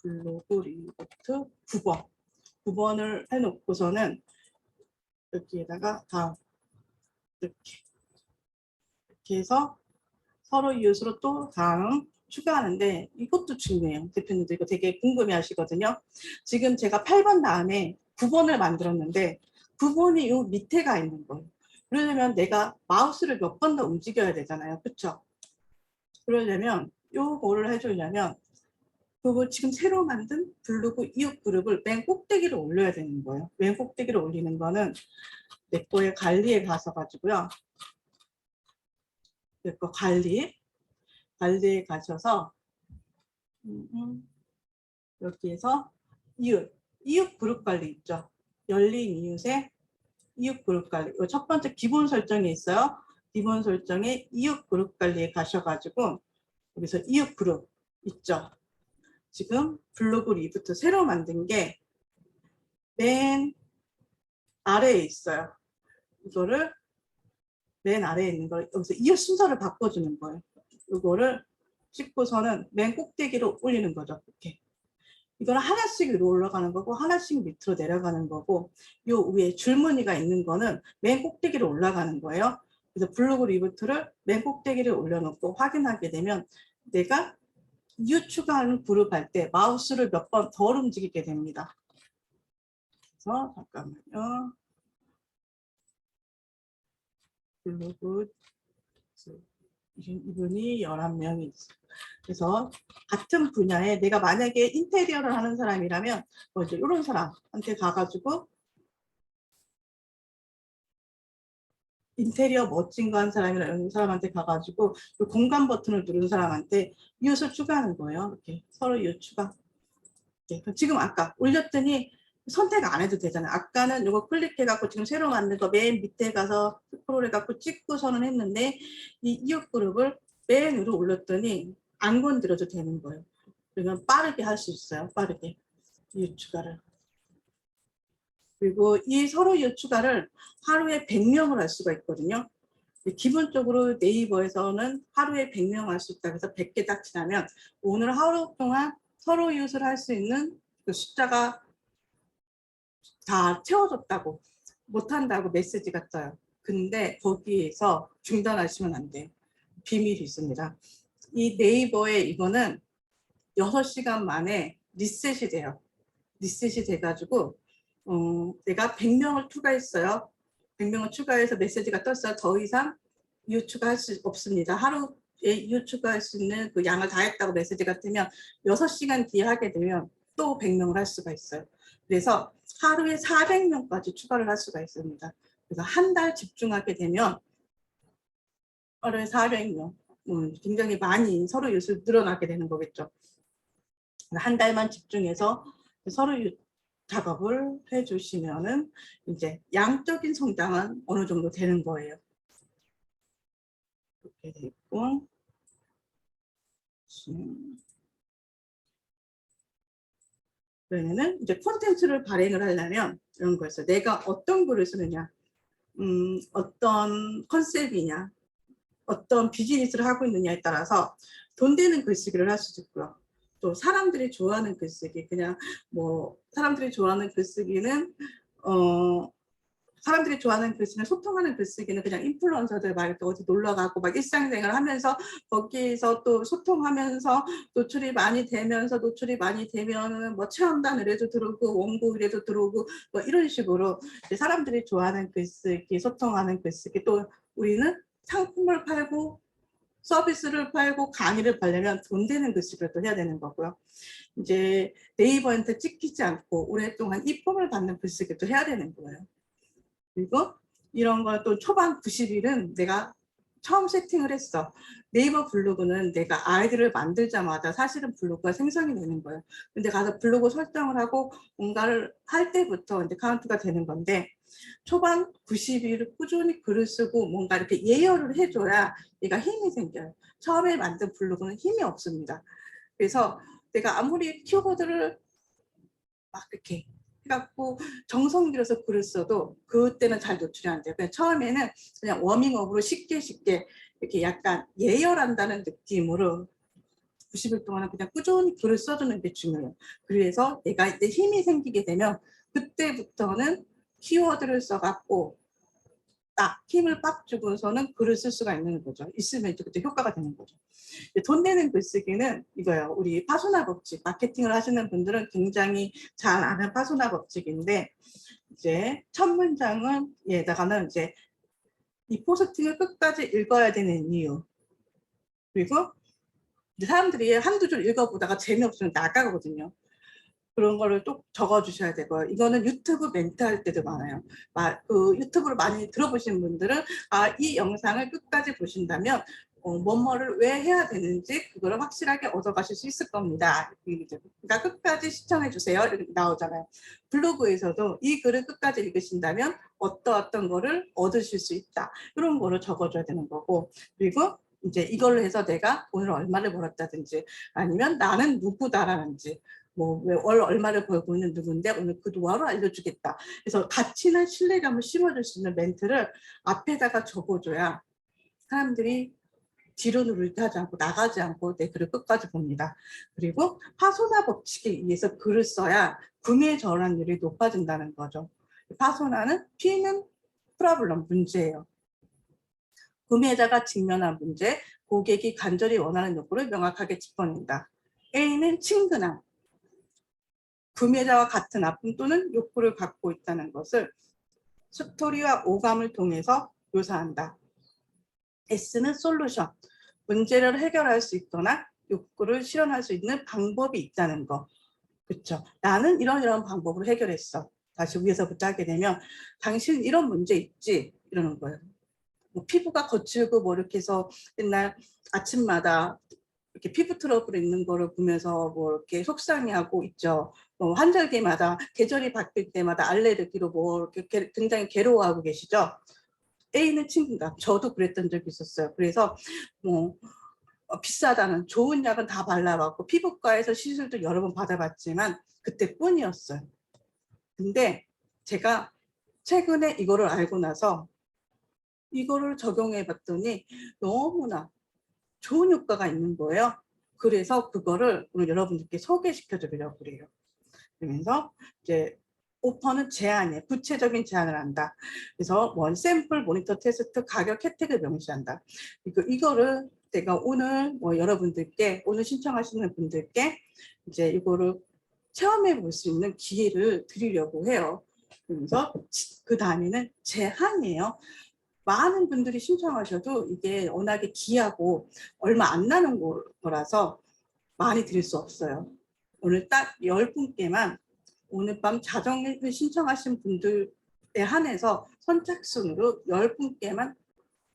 블로그 리부트 9번을 해놓고서는 여기에다가 다 이렇게 해서 서로 이웃으로 또 다음 추가하는데, 이것도 중요해요. 대표님들 이거 되게 궁금해 하시거든요. 지금 제가 8번 다음에 9번을 만들었는데 9번이 요 밑에 가 있는 거예요. 그러려면 내가 마우스를 몇 번 더 움직여야 되잖아요. 그렇죠? 그러려면 요거를 해주려면 그거 지금 새로 만든 블로그 이웃 그룹을 맨 꼭대기로 올려야 되는 거예요. 맨 꼭대기로 올리는 거는 내 거의 관리에 가서 가지고요. 내 거 관리에 가셔서 여기에서 이웃 그룹 관리 있죠. 열린 이웃의 이웃 그룹 관리. 첫 번째 기본 설정이 있어요. 기본 설정에 이웃 그룹 관리에 가셔가지고 여기서 이웃 그룹 있죠. 지금 블로그 리부트 새로 만든 게 맨 아래에 있어요. 이거를 맨 아래에 있는 걸 여기서 이웃 순서를 바꿔주는 거예요. 이거를 찍고서는 맨 꼭대기로 올리는 거죠. 이렇게. 이거는 하나씩 위로 올라가는 거고 하나씩 밑으로 내려가는 거고 요 위에 줄무늬가 있는 거는 맨 꼭대기로 올라가는 거예요. 그래서 블로그 리부트를 맨 꼭대기를 올려놓고 확인하게 되면 내가 이웃 추가하는 그룹 할 때 마우스를 몇 번 더 움직이게 됩니다. 그래서 잠깐만요. 블로그 이분이 11명이 있어요. 그래서 같은 분야에 내가 만약에 인테리어를 하는 사람이라면 뭐 이제 이런 사람한테 가가지고 인테리어 멋진 거 한 사람이나 이런 사람한테 가가지고 그 공간 버튼을 누른 사람한테 이웃을 추가하는 거예요. 이렇게 서로 이웃 추가. 이렇게. 지금 아까 올렸더니 선택 안 해도 되잖아요. 아까는 이거 클릭해갖고 지금 새로 만든 거 맨 밑에 가서 스크롤 해갖고 찍고서는 했는데 이 이웃 그룹을 맨 위로 올렸더니 안 건드려도 되는 거예요. 그러면 빠르게 할 수 있어요. 빠르게. 이웃 추가를. 그리고 이 서로 이웃 추가를 하루에 100명을 할 수가 있거든요. 기본적으로 네이버에서는 하루에 100명 할 수 있다. 그래서 100개 딱 지나면 오늘 하루 동안 서로 이웃을 할 수 있는 그 숫자가 다 채워졌다고 못한다고 메시지가 떠요. 근데 거기에서 중단하시면 안 돼요. 비밀이 있습니다. 이 네이버에 이거는 6시간 만에 리셋이 돼요. 리셋이 돼가지고 내가 100명을 추가했어요. 100명을 추가해서 메시지가 떴어요. 더 이상 이웃 추가할 수 없습니다. 하루에 이웃 추가할 수 있는 그 양을 다 했다고 메시지가 뜨면 6시간 뒤에 하게 되면 또 100명을 할 수가 있어요. 그래서 하루에 400명까지 추가를 할 수가 있습니다. 그래서 한 달 집중하게 되면 하루에 400명, 굉장히 많이 서로 이웃을 늘어나게 되는 거겠죠. 한 달만 집중해서 서로 작업을 해주시면은 이제 양적인 성장은 어느 정도 되는 거예요. 이렇게 됐고, 그러면은 이제 콘텐츠를 발행을 하려면 이런 거였어요. 내가 어떤 글을 쓰느냐, 어떤 컨셉이냐, 어떤 비즈니스를 하고 있느냐에 따라서 돈 되는 글쓰기를 할 수도 있고요. 또 사람들이 좋아하는 글쓰기, 그냥 뭐 사람들이 좋아하는 글쓰기는 사람들이 좋아하는 글쓰기는 소통하는 글쓰기는 그냥 인플루언서들 막 이렇게 어디 놀러 가고 막 일상생활 하면서 거기에서 또 소통하면서 노출이 많이 되면은 뭐 체험단 의뢰도 들어오고 원고 의뢰도 들어오고 뭐 이런 식으로 사람들이 좋아하는 글쓰기, 소통하는 글쓰기, 또 우리는 상품을 팔고 서비스를 팔고 강의를 팔려면 돈 되는 글쓰기를 또 해야 되는 거고요. 이제 네이버한테 찍히지 않고 오랫동안 이쁨을 받는 글쓰기도 해야 되는 거예요. 그리고 이런 거 또 초반 90일은 내가 처음 세팅을 했어. 네이버 블로그는 내가 아이디를 만들자마자 사실은 블로그가 생성이 되는 거예요. 근데 가서 블로그 설정을 하고 뭔가를 할 때부터 이제 카운트가 되는 건데 초반 90일을 꾸준히 글을 쓰고 뭔가 이렇게 예열을 해줘야 얘가 힘이 생겨요. 처음에 만든 블로그는 힘이 없습니다. 그래서 내가 아무리 키워드를 막 이렇게 해갖고 정성 들여서 글을 써도 그때는 잘 노출이 안 돼요. 그냥 처음에는 그냥 워밍업으로 쉽게 이렇게 약간 예열한다는 느낌으로 90일 동안은 그냥 꾸준히 글을 써주는 게 중요해요. 그래서 내가 이제 힘이 생기게 되면 그때부터는 키워드를 써갖고 딱 힘을 빡 주고서는 글을 쓸 수가 있는 거죠. 있으면 이제 그때 효과가 되는 거죠. 돈 내는 글쓰기는 이거예요. 우리 파소나 법칙, 마케팅을 하시는 분들은 굉장히 잘 아는 파소나 법칙인데 이제 첫 문장은 얘다가는 이제 이 포스팅을 끝까지 읽어야 되는 이유. 그리고 사람들이 한두 줄 읽어보다가 재미없으면 나가거든요. 그런 거를 또 적어주셔야 되고요. 이거는 유튜브 멘트 할 때도 많아요. 그 유튜브를 많이 들어보신 분들은 이 영상을 끝까지 보신다면 뭐뭐를 왜 해야 되는지 그거를 확실하게 얻어가실 수 있을 겁니다. 그러니까 끝까지 시청해 주세요. 이렇게 나오잖아요. 블로그에서도 이 글을 끝까지 읽으신다면 어떤 거를 얻으실 수 있다. 이런 거를 적어줘야 되는 거고, 그리고 이제 이걸로 해서 내가 오늘 얼마를 벌었다든지 아니면 나는 누구다라는지 월 얼마를 벌고 있는 누군데 오늘 그 노하우를 알려주겠다. 그래서 가치나 신뢰감을 심어줄 수 있는 멘트를 앞에다가 적어줘야 사람들이 뒤로 누르지 하지 않고 나가지 않고 내 글을 끝까지 봅니다. 그리고 파소나 법칙에 의해서 글을 써야 구매 전환율이 높아진다는 거죠. 파소나는 P는 프로블럼, 문제예요. 구매자가 직면한 문제, 고객이 간절히 원하는 욕구를 명확하게 짚어낸다. A는 친근함, 구매자와 같은 아픔 또는 욕구를 갖고 있다는 것을 스토리와 오감을 통해서 묘사한다. S는 솔루션, 문제를 해결할 수 있거나 욕구를 실현할 수 있는 방법이 있다는 거. 그렇죠. 나는 이런 방법으로 해결했어. 다시 위에서부터 하게 되면 당신 이런 문제 있지? 이러는 거예요. 피부가 거칠고 뭐 이렇게 해서 맨날 아침마다 이렇게 피부 트러블 있는 거를 보면서 뭐 이렇게 속상해하고 있죠. 환절기마다 계절이 바뀔 때마다 알레르기로 뭐 이렇게 굉장히 괴로워하고 계시죠. A는 친구가 저도 그랬던 적이 있었어요. 그래서 뭐 비싸다는 좋은 약은 다 발라봤고 피부과에서 시술도 여러 번 받아봤지만 그때뿐이었어요. 근데 제가 최근에 이거를 알고 나서 이거를 적용해 봤더니 너무나 좋은 효과가 있는 거예요. 그래서 그거를 오늘 여러분들께 소개시켜 드리려고 그래요. 그러면서 이제 오퍼는 제안이에요. 구체적인 제안을 한다. 그래서 원 샘플 모니터 테스트 가격 혜택을 명시한다. 이거를 내가 오늘 여러분들께 오늘 신청하시는 분들께 이제 이거를 체험해 볼 수 있는 기회를 드리려고 해요. 그래서 그 다음에는 제한이에요. 많은 분들이 신청하셔도 이게 워낙에 귀하고 얼마 안 나는 거라서 많이 드릴 수 없어요. 오늘 딱 10분께만 오늘 밤 자정을 신청하신 분들에 한해서 선착순으로 10분께만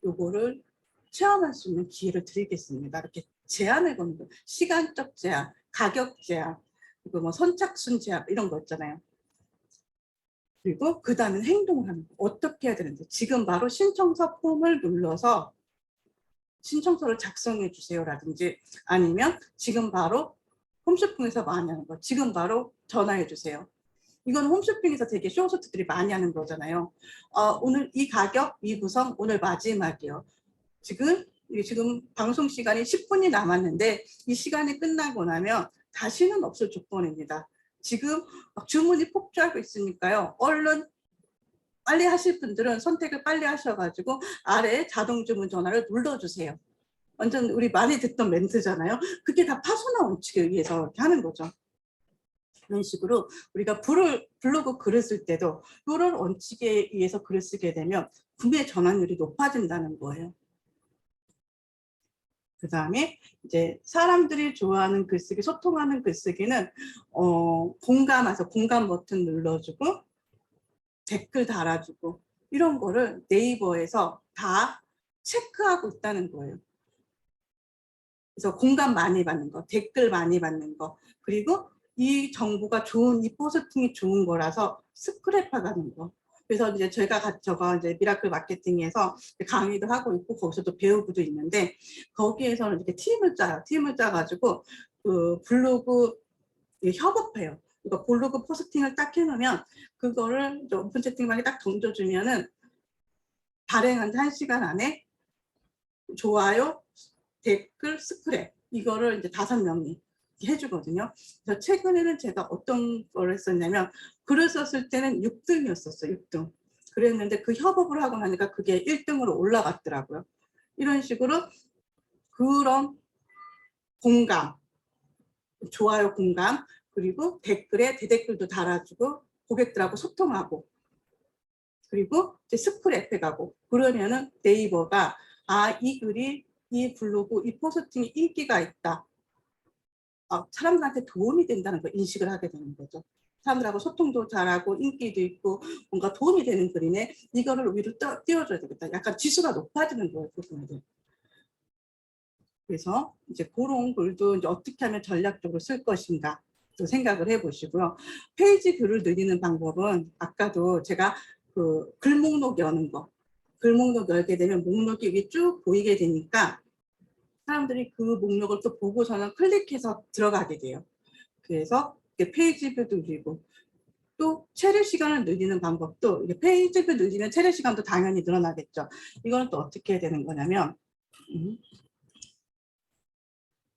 요거를 체험할 수 있는 기회를 드리겠습니다. 이렇게 제한을 거는 거예요. 시간적 제한, 가격 제한, 그리고 뭐 선착순 제한 이런 거 있잖아요. 그리고 그 다음에 행동을 하는 거. 어떻게 해야 되는지 지금 바로 신청서 폼을 눌러서 신청서를 작성해 주세요라든지 아니면 지금 바로 홈쇼핑에서 많이 하는 거 지금 바로 전화해 주세요. 이건 홈쇼핑에서 되게 쇼호스트들이 많이 하는 거잖아요. 오늘 이 가격, 이 구성 오늘 마지막이요. 지금 방송 시간이 10분이 남았는데 이 시간이 끝나고 나면 다시는 없을 조건입니다. 지금 주문이 폭주하고 있으니까요. 얼른 빨리 하실 분들은 선택을 빨리 하셔가지고 아래 자동 주문 전화를 눌러주세요. 완전 우리 많이 듣던 멘트잖아요. 그게 다 파소나 원칙에 의해서 이렇게 하는 거죠. 이런 식으로 우리가 블로그 글을 쓸 때도 이런 원칙에 의해서 글을 쓰게 되면 구매 전환율이 높아진다는 거예요. 그 다음에 이제 사람들이 좋아하는 글쓰기, 소통하는 글쓰기는 공감해서 공감 버튼 눌러주고 댓글 달아주고 이런 거를 네이버에서 다 체크하고 있다는 거예요. 그래서 공감 많이 받는 거, 댓글 많이 받는 거, 그리고 이 정보가 좋은, 이 포스팅이 좋은 거라서 스크랩하는 거. 그래서 이제 저가 이제 미라클 마케팅에서 강의도 하고 있고 거기서도 배우고도 있는데 거기에서는 이렇게 팀을 짜요. 팀을 짜가지고 그 블로그 협업해요. 그러니까 블로그 포스팅을 딱 해놓으면 그거를 오픈 채팅방에 딱 던져주면은 발행한 1시간 안에 좋아요, 댓글, 스크랩 이거를 이제 5명이 해주거든요. 그래서 최근에는 제가 어떤 걸 했었냐면 글을 썼을 때는 6등이었었어요. 6등. 그랬는데 그 협업을 하고 나니까 그게 1등으로 올라갔더라고요. 이런 식으로 그런 공감, 좋아요 공감, 그리고 댓글에 대댓글도 달아주고 고객들하고 소통하고 그리고 이제 스크랩 해가고 그러면은 네이버가 이 글이 이 블로그 이 포스팅이 인기가 있다. 사람들한테 도움이 된다는 걸 인식을 하게 되는 거죠. 사람들하고 소통도 잘하고 인기도 있고 뭔가 도움이 되는 글이네. 이거를 위로 띄워줘야 되겠다. 약간 지수가 높아지는 거예요. 그 부분들. 그래서 이제 그런 글도 이제 어떻게 하면 전략적으로 쓸 것인가 또 생각을 해보시고요. 페이지 뷰를 늘리는 방법은 아까도 제가 그 글 목록 여는 거, 글 목록 열게 되면 목록이 위에 쭉 보이게 되니까 사람들이 그 목록을 또 보고서는 클릭해서 들어가게 돼요. 그래서 페이지 뷰도 늘리고 또 체류 시간을 늘리는 방법도 이게 페이지 뷰 늘리면 체류 시간도 당연히 늘어나겠죠. 이거는 또 어떻게 해야 되는 거냐면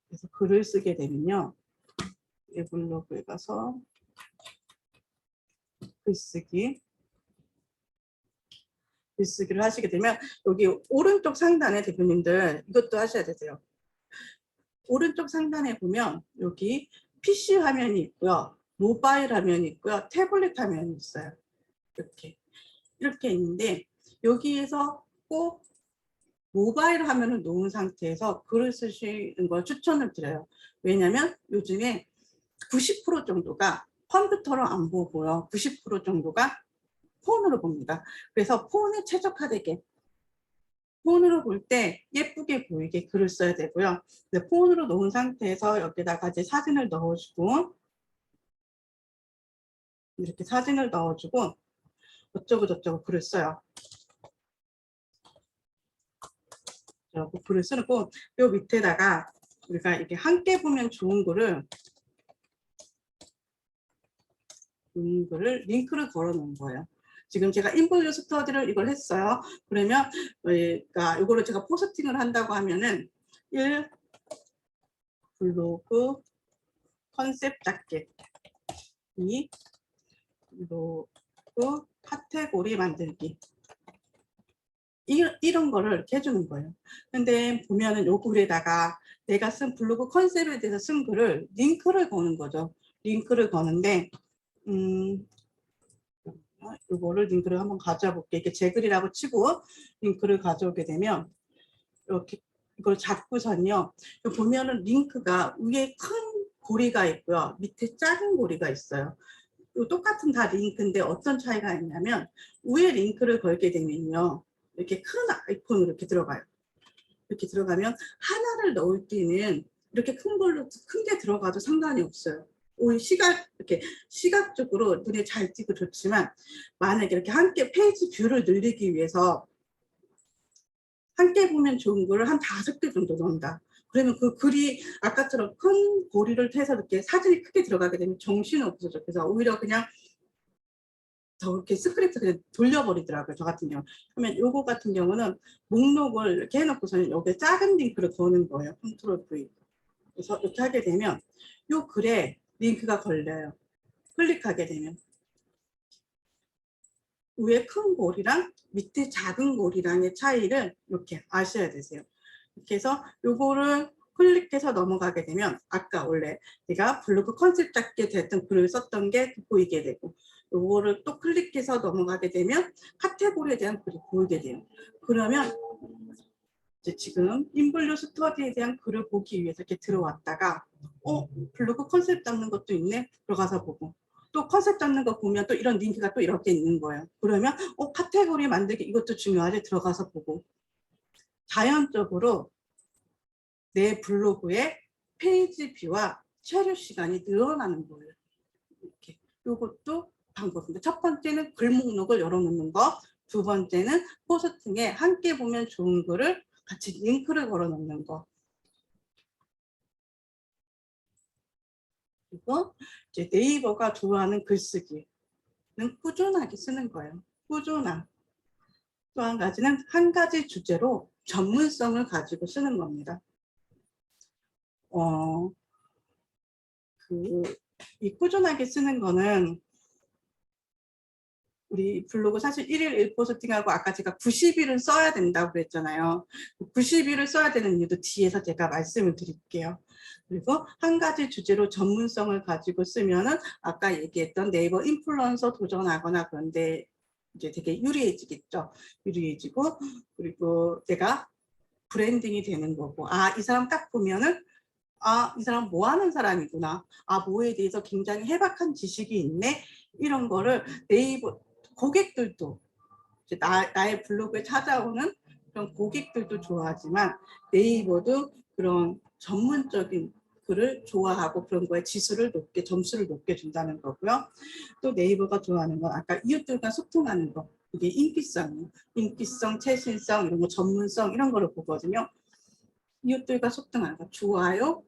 그래서 글을 쓰게 되면요. 블로그에 가서 글쓰기를 하시게 되면 여기 오른쪽 상단에 대표님들 이것도 하셔야 되세요. 오른쪽 상단에 보면 여기 PC 화면이 있고요. 모바일 화면이 있고요. 태블릿 화면이 있어요. 이렇게 있는데 여기에서 꼭 모바일 화면을 놓은 상태에서 글을 쓰시는 걸 추천을 드려요. 왜냐하면 요즘에 90% 정도가 컴퓨터로 안 보고요. 90% 정도가 폰으로 봅니다. 그래서 폰에 최적화되게 폰으로 볼 때 예쁘게 보이게 글을 써야 되고요. 폰으로 놓은 상태에서 여기다가 이제 사진을 넣어주고 이렇게 사진을 넣어주고 어쩌고 저쩌고 글을 써요. 글을 쓰고 요 밑에다가 우리가 이렇게 함께 보면 좋은 글을 링크를 걸어 놓은 거예요. 지금 제가 인볼류 스터디를 이걸 했어요. 그러면 그러니까 이거를 제가 포스팅을 한다고 하면은 1 블로그 컨셉 자켓 2 블로그 카테고리 만들기 이런 거를 이렇게 해주는 거예요. 근데 보면은 요 글에다가 내가 쓴 블로그 컨셉에 대해서 쓴 글을 링크를 거는 거죠. 링크를 거는데 이거를 링크를 한번 가져와 볼게요. 이렇게 제 글이라고 치고 링크를 가져오게 되면 이렇게 이걸 잡고선요. 보면은 링크가 위에 큰 고리가 있고요. 밑에 작은 고리가 있어요. 똑같은 다 링크인데 어떤 차이가 있냐면 위에 링크를 걸게 되면요. 이렇게 큰 아이콘으로 이렇게 들어가요. 이렇게 들어가면 하나를 넣을 때는 이렇게 큰 걸로 큰 게 들어가도 상관이 없어요. 오히려 이렇게 시각적으로 눈에 잘 띄고 좋지만 만약에 이렇게 함께 페이지 뷰를 늘리기 위해서 함께 보면 좋은 거를 한 5개 정도 넣는다. 그러면 그 글이 아까처럼 큰 고리를 해서 이렇게 사진이 크게 들어가게 되면 정신이 없어져. 그래서 오히려 그냥 더 이렇게 스크립트 그냥 돌려버리더라고요. 저 같은 경우. 그러면 요거 같은 경우는 목록을 이렇게 해놓고서는 여기에 작은 링크를 거는 거예요. 컨트롤 V. 그래서 이렇게 하게 되면 요 글에 링크가 걸려요. 클릭하게 되면 위에 큰 고리랑 밑에 작은 고리랑의 차이를 이렇게 아셔야 되세요. 이렇게 해서 요거를 클릭해서 넘어가게 되면 아까 원래 내가 블로그 컨셉 잡게 됐던 글을 썼던 게 보이게 되고 요거를 또 클릭해서 넘어가게 되면 카테고리에 대한 글이 보이게 돼요. 그러면 이제 지금 인볼류 스터디에 대한 글을 보기 위해서 이렇게 들어왔다가 블로그 컨셉 잡는 것도 있네 들어가서 보고 또 컨셉 잡는 거 보면 또 이런 링크가 또 이렇게 있는 거예요. 그러면 카테고리 만들기 이것도 중요하지 들어가서 보고 자연적으로 내 블로그의 페이지 뷰와 체류 시간이 늘어나는 거예요. 이렇게 이것도 방법인데 첫 번째는 글 목록을 열어놓는 거, 두 번째는 포스팅에 함께 보면 좋은 글을 같이 링크를 걸어놓는 거. 그리고 이제 네이버가 좋아하는 글쓰기는 꾸준하게 쓰는 거예요. 꾸준함. 또 한 가지는 한 가지 주제로 전문성을 가지고 쓰는 겁니다. 이 꾸준하게 쓰는 거는 우리 블로그 사실 1일 1포스팅하고 아까 제가 90일은 써야 된다고 그랬잖아요. 90일을 써야 되는 이유도 뒤에서 제가 말씀을 드릴게요. 그리고 한 가지 주제로 전문성을 가지고 쓰면은 아까 얘기했던 네이버 인플루언서 도전하거나 그런데 이제 되게 유리해지겠죠. 유리해지고 그리고 내가 브랜딩이 되는 거고 이 사람 딱 보면은 이 사람 뭐 하는 사람이구나. 뭐에 대해서 굉장히 해박한 지식이 있네. 이런 거를 네이버 고객들도 나의 블로그에 찾아오는 그런 고객들도 좋아하지만 네이버도 그런 전문적인 글을 좋아하고 그런 거에 지수를 높게 점수를 높게 준다는 거고요. 또 네이버가 좋아하는 건 아까 이웃들과 소통하는 거. 이게 인기성이에요. 인기성, 최신성, 이런 거 전문성 이런 거를 보거든요. 이웃들과 소통하는 거. 좋아요,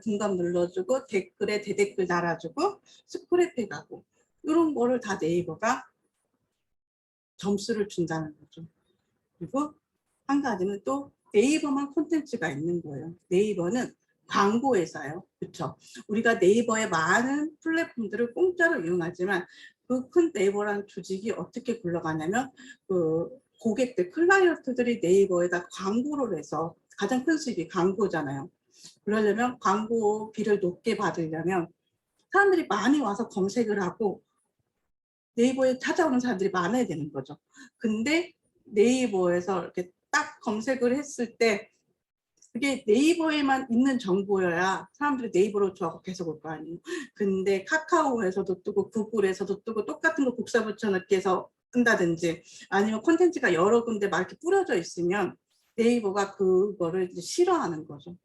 공감 눌러주고 댓글에 대댓글 달아주고 스크래핑하고 이런 거를 다 네이버가 점수를 준다는 거죠. 그리고 한 가지는 또 네이버만 콘텐츠가 있는 거예요. 네이버는 광고 회사예요. 그렇죠? 우리가 네이버의 많은 플랫폼들을 공짜로 이용하지만 그 큰 네이버라는 조직이 어떻게 굴러가냐면 그 고객들, 클라이언트들이 네이버에다 광고를 해서 가장 큰 수입이 광고잖아요. 그러려면 광고비를 높게 받으려면 사람들이 많이 와서 검색을 하고 네이버에 찾아오는 사람들이 많아야 되는 거죠. 근데 네이버에서 이렇게 딱 검색을 했을 때 그게 네이버에만 있는 정보여야 사람들이 네이버로 계속 올 거 아니에요. 근데 카카오에서도 뜨고 구글에서도 뜨고 똑같은 거 복사 붙여넣기 해서 한다든지 아니면 콘텐츠가 여러 군데 막 이렇게 뿌려져 있으면 네이버가 그거를 이제 싫어하는 거죠.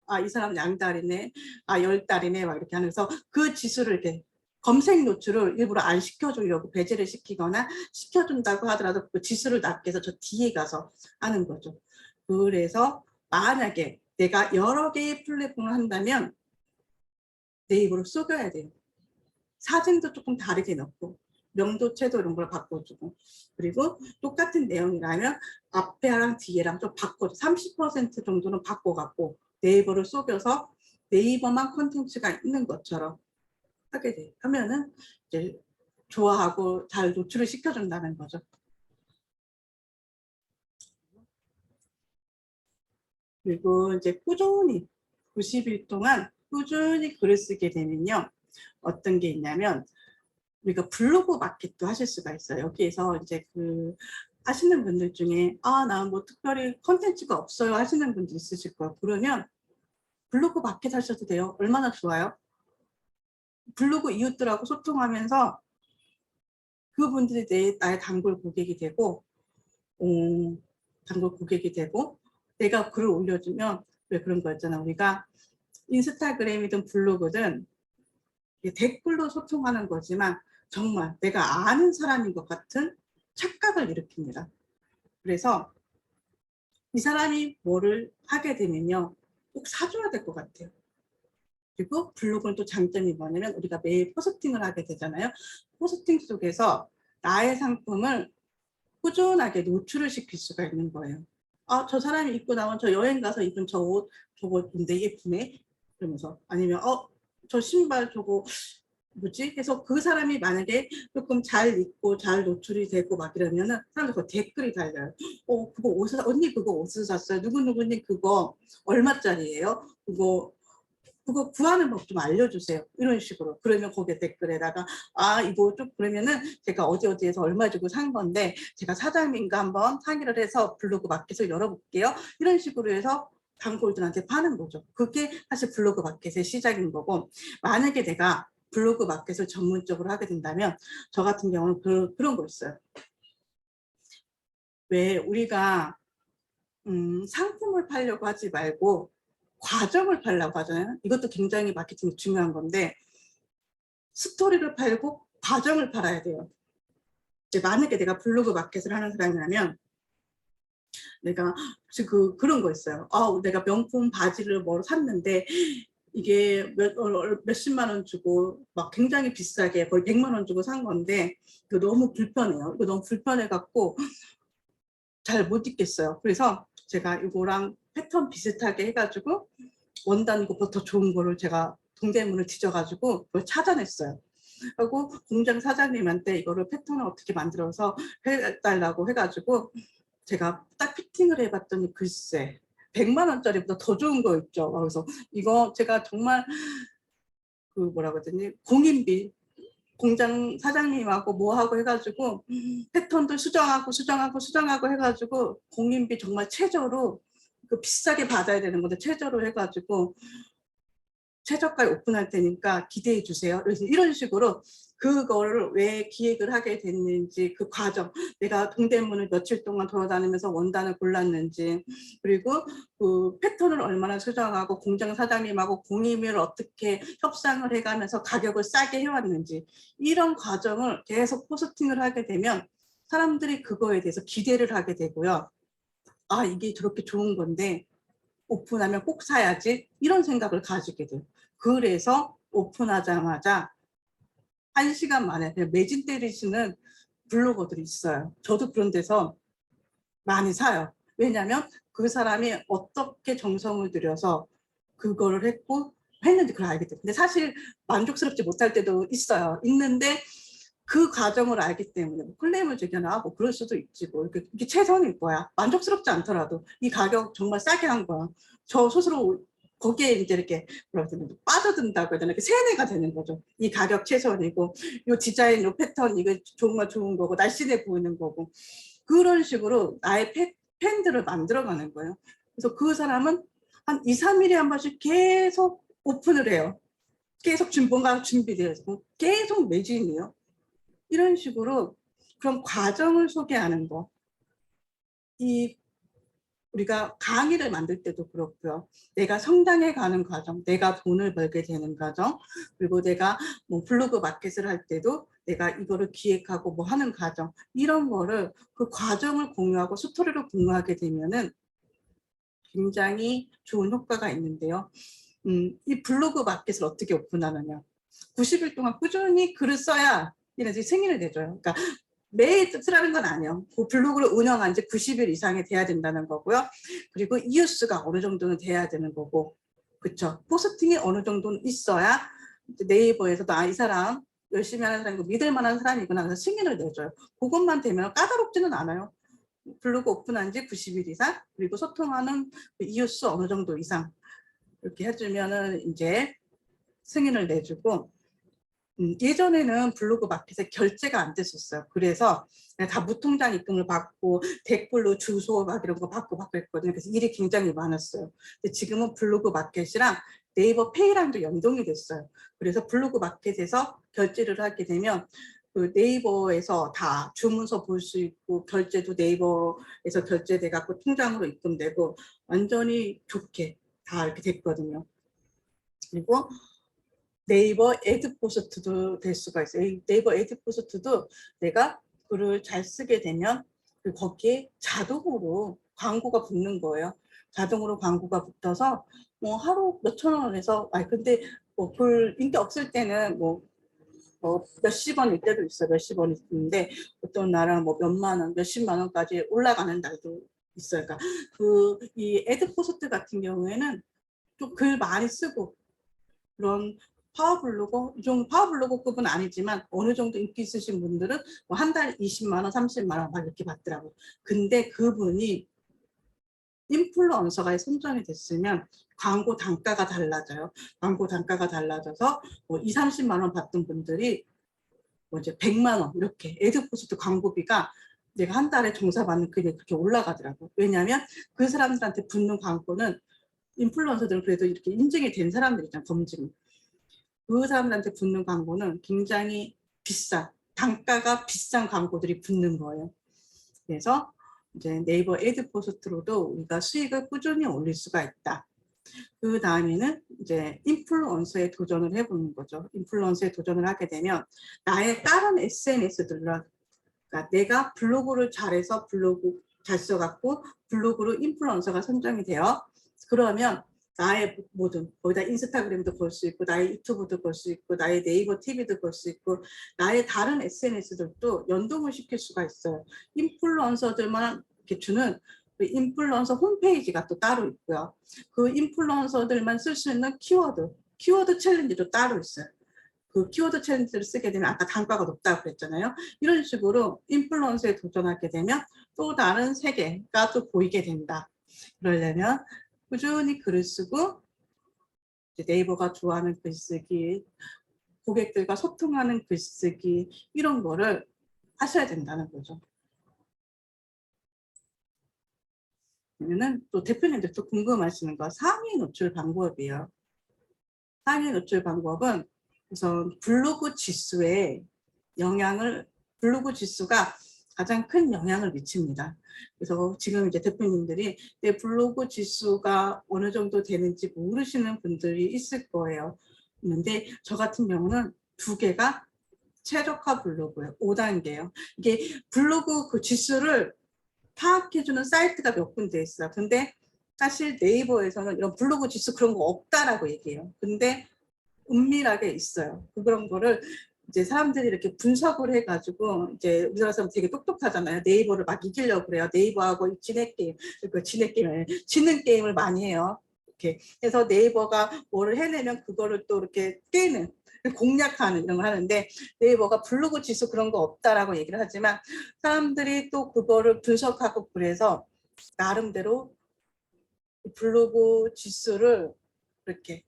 아, 이 사람 양다리네, 아, 10달이네, 막 이렇게 하면서 그 지수를 이렇게 검색 노출을 일부러 안 시켜주려고 배제를 시키거나 시켜준다고 하더라도 그 지수를 낮게 해서 저 뒤에 가서 하는 거죠. 그래서 만약에 내가 여러 개의 플랫폼을 한다면 네이버로 쏘겨야 돼요. 사진도 조금 다르게 넣고 명도체도 이런 걸 바꿔주고 그리고 똑같은 내용이라면 앞에랑 뒤에랑 좀 바꿔 30% 정도는 바꿔갖고 네이버를 속여서 네이버만 콘텐츠가 있는 것처럼 하게 돼 하면은 이제 좋아하고 잘 노출을 시켜준다는 거죠. 그리고 이제 꾸준히 90일 동안 꾸준히 글을 쓰게 되면요 어떤 게 있냐면 우리가 블로그 마켓도 하실 수가 있어요. 여기에서 이제 그 하시는 분들 중에 아, 나 뭐 특별히 컨텐츠가 없어요 하시는 분들 있으실 거예요. 그러면 블로그 마켓 하셔도 돼요. 얼마나 좋아요. 블로그 이웃들하고 소통하면서 그분들이 나의 단골 고객이 되고 단골 고객이 되고 내가 글을 올려주면 왜 그런 거 있잖아. 우리가 인스타그램이든 블로그든 댓글로 소통하는 거지만 정말 내가 아는 사람인 것 같은 착각을 일으킵니다. 그래서 이 사람이 뭐를 하게 되면요 꼭 사줘야 될 것 같아요. 그리고 블로그는 또 장점이 뭐냐면 우리가 매일 포스팅을 하게 되잖아요. 포스팅 속에서 나의 상품을 꾸준하게 노출을 시킬 수가 있는 거예요. 아, 저 사람이 입고 나온 저 여행 가서 입은 저 옷, 저거 근데 예쁘네. 그러면서 아니면 저 신발 저거 뭐지? 그래서 그 사람이 만약에 조금 잘 입고 잘 노출이 되고 막 이러면은 사람들 그 댓글이 달려요. 그거 옷을 언니 그거 옷을 샀어요. 누구누구님 그거 얼마짜리예요? 그거 구하는 법 좀 알려주세요. 이런 식으로. 그러면 거기에 댓글에다가 아 이거 좀 그러면은 제가 어디에서 얼마 주고 산 건데 제가 사장님과 한번 상의를 해서 블로그 마켓을 열어볼게요. 이런 식으로 해서 단골들한테 파는 거죠. 그게 사실 블로그 마켓의 시작인 거고 만약에 내가 블로그 마켓을 전문적으로 하게 된다면 저 같은 경우는 그런 거 있어요. 왜 우리가 상품을 팔려고 하지 말고 과정을 팔려고 하잖아요. 이것도 굉장히 마케팅이 중요한 건데 스토리를 팔고 과정을 팔아야 돼요. 만약에 내가 블로그 마켓을 하는 사람이라면 내가 그런 거 있어요. 내가 명품 바지를 뭐 샀는데 이게 몇십만 원 주고 막 굉장히 비싸게 거의 100만 원 주고 산 건데 이거 너무 불편해요. 이거 너무 불편해 갖고 잘 못 입겠어요. 그래서 제가 이거랑 패턴 비슷하게 해가지고 원단보다 더 좋은 거를 제가 동대문을 뒤져가지고 그걸 찾아냈어요. 그리고 공장 사장님한테 이거를 패턴을 어떻게 만들어서 해달라고 해가지고 제가 딱 피팅을 해봤더니 글쎄 100만 원짜리보다 더 좋은 거 있죠. 그래서 이거 제가 정말 그 뭐라고 하더니 공인비 공장 사장님하고 뭐하고 해가지고 패턴도 수정하고 해가지고 공인비 정말 최저로 그 비싸게 받아야 되는 건데 최저로 해가지고 최저가에 오픈할 테니까 기대해 주세요. 그래서 이런 식으로 그거를 왜 기획을 하게 됐는지, 그 과정, 내가 동대문을 며칠 동안 돌아다니면서 원단을 골랐는지, 그리고 그 패턴을 얼마나 수정하고 공장 사장님하고 공임을 어떻게 협상을 해가면서 가격을 싸게 해왔는지, 이런 과정을 계속 포스팅을 하게 되면 사람들이 그거에 대해서 기대를 하게 되고요. 아, 이게 저렇게 좋은 건데 오픈하면 꼭 사야지, 이런 생각을 가지게 돼요. 그래서 오픈하자마자 1시간 만에 그냥 매진 때리시는 블로거들이 있어요. 저도 그런 데서 많이 사요. 왜냐하면 그 사람이 어떻게 정성을 들여서 그거를 했는지 그걸 알기 때문에. 근데 사실 만족스럽지 못할 때도 있어요. 있는데 그 과정을 알기 때문에 뭐 클레임을 주거나 하고 그럴 수도 있지. 뭐 이게 최선일 거야. 만족스럽지 않더라도 이 가격 정말 싸게 한 거야. 저 스스로 거기에 이제 이렇게 빠져든다고 해야 되나, 이렇게 세뇌가 되는 거죠. 이 가격 최선이고, 이 디자인, 이 패턴, 이거 정말 좋은 거고, 날씬해 보이는 거고, 그런 식으로 나의 팬들을 만들어가는 거예요. 그래서 그 사람은 한 2, 3일에 한 번씩 계속 오픈을 해요. 계속 뭔가 준비되어 있고, 계속 매진이에요. 이런 식으로 그런 과정을 소개하는 거. 우리가 강의를 만들 때도 그렇고요. 내가 성장해 가는 과정, 내가 돈을 벌게 되는 과정, 그리고 내가 뭐 블로그 마켓을 할 때도 내가 이거를 기획하고 뭐 하는 과정, 이런 거를 그 과정을 공유하고 스토리를 공유하게 되면은 굉장히 좋은 효과가 있는데요. 이 블로그 마켓을 어떻게 오픈하느냐. 90일 동안 꾸준히 글을 써야 이런 승인을 내줘요. 그러니까 매일 쓰라는 건 아니에요. 그 블로그를 운영한 지 90일 이상이 돼야 된다는 거고요. 그리고 이웃수가 어느 정도는 돼야 되는 거고, 그쵸? 포스팅이 어느 정도는 있어야 네이버에서도 이 사람 열심히 하는 사람이고 믿을 만한 사람이구나 해서 승인을 내줘요. 그것만 되면 까다롭지는 않아요. 블로그 오픈한 지 90일 이상, 그리고 소통하는 이웃수 어느 정도 이상 이렇게 해주면은 이제 승인을 내주고, 예전에는 블로그 마켓에 결제가 안 됐었어요. 그래서 다 무통장 입금을 받고 댓글로 주소 막 이런 거 받고 했거든요. 그래서 일이 굉장히 많았어요. 근데 지금은 블로그 마켓이랑 네이버 페이랑도 연동이 됐어요. 그래서 블로그 마켓에서 결제를 하게 되면 그 네이버에서 다 주문서 볼 수 있고, 결제도 네이버에서 결제돼 갖고 통장으로 입금되고, 완전히 좋게 다 이렇게 됐거든요. 그리고 네이버 애드 포스트도 될 수가 있어요. 네이버 애드 포스트도 내가 글을 잘 쓰게 되면 거기에 자동으로 광고가 붙는 거예요. 자동으로 광고가 붙어서 뭐 하루 몇천 원에서, 근데 뭐 글 인기 없을 때는 뭐 몇십 원일 때도 있어요. 몇십 원이 있는데 어떤 날은 뭐 몇만 원, 몇십만 원까지 올라가는 날도 있어요. 그러니까 이 애드 포스트 같은 경우에는 좀 글 많이 쓰고 그런 파워블로거, 좀 파워블로거급은 아니지만 어느 정도 인기 있으신 분들은 뭐 한 달 20만 원, 30만 원 막 이렇게 받더라고요. 근데 그분이 인플루언서가 선정이 됐으면 광고 단가가 달라져요. 광고 단가가 달라져서 뭐 2, 30만 원 받던 분들이 뭐 이제 100만 원 이렇게 애드포스트 광고비가 내가 한 달에 종사받는 금액이 그렇게 올라가더라고요. 왜냐하면 그 사람들한테 붙는 광고는, 인플루언서들은 그래도 이렇게 인증이 된 사람들이잖아요. 검증. 그 사람들한테 붙는 광고는 굉장히 단가가 비싼 광고들이 붙는 거예요. 그래서 이제 네이버 애드 포스트로도 우리가 수익을 꾸준히 올릴 수가 있다. 그 다음에는 이제 인플루언서에 도전을 해보는 거죠. 인플루언서에 도전을 하게 되면 나의 다른 SNS들과, 그러니까 내가 블로그를 잘해서 블로그 잘 써갖고 블로그로 인플루언서가 선정이 돼요. 그러면 나의 모든, 거기다 인스타그램도 볼 수 있고, 나의 유튜브도 볼 수 있고, 나의 네이버 TV도 볼 수 있고, 나의 다른 SNS들도 연동을 시킬 수가 있어요. 인플루언서들만 이렇게 주는 인플루언서 홈페이지가 또 따로 있고요. 그 인플루언서들만 쓸 수 있는 키워드 챌린지도 따로 있어요. 그 키워드 챌린지를 쓰게 되면 아까 단가가 높다고 그랬잖아요. 이런 식으로 인플루언서에 도전하게 되면 또 다른 세계가 또 보이게 된다. 그러려면 꾸준히 글을 쓰고 네이버가 좋아하는 글쓰기, 고객들과 소통하는 글쓰기, 이런 거를 하셔야 된다는 거죠. 그러면은 또 대표님들 또 궁금하시는 거 상위 노출 방법이에요. 상위 노출 방법은 그래서 블로그 지수에 블로그 지수가 가장 큰 영향을 미칩니다. 그래서 지금 이제 대표님들이 내 블로그 지수가 어느 정도 되는지 모르시는 분들이 있을 거예요. 근데 저 같은 경우는 2개가 최적화 블로그예요. 5단계예요. 이게 블로그 그 지수를 파악해주는 사이트가 몇 군데 있어요. 근데 사실 네이버에서는 이런 블로그 지수 그런 거 없다라고 얘기해요. 근데 은밀하게 있어요. 그런 거를 이제 사람들이 이렇게 분석을 해가지고 이제 우리나라 사람 되게 똑똑하잖아요. 네이버를 막 이기려고 그래요. 네이버하고 지는 게임을 많이 해요. 이렇게 해서 네이버가 뭐를 해내면 그거를 또 이렇게 깨는 공략하는 이런 걸 하는데 네이버가 블로그 지수 그런 거 없다라고 얘기를 하지만 사람들이 또 그거를 분석하고 그래서 나름대로 블로그 지수를 이렇게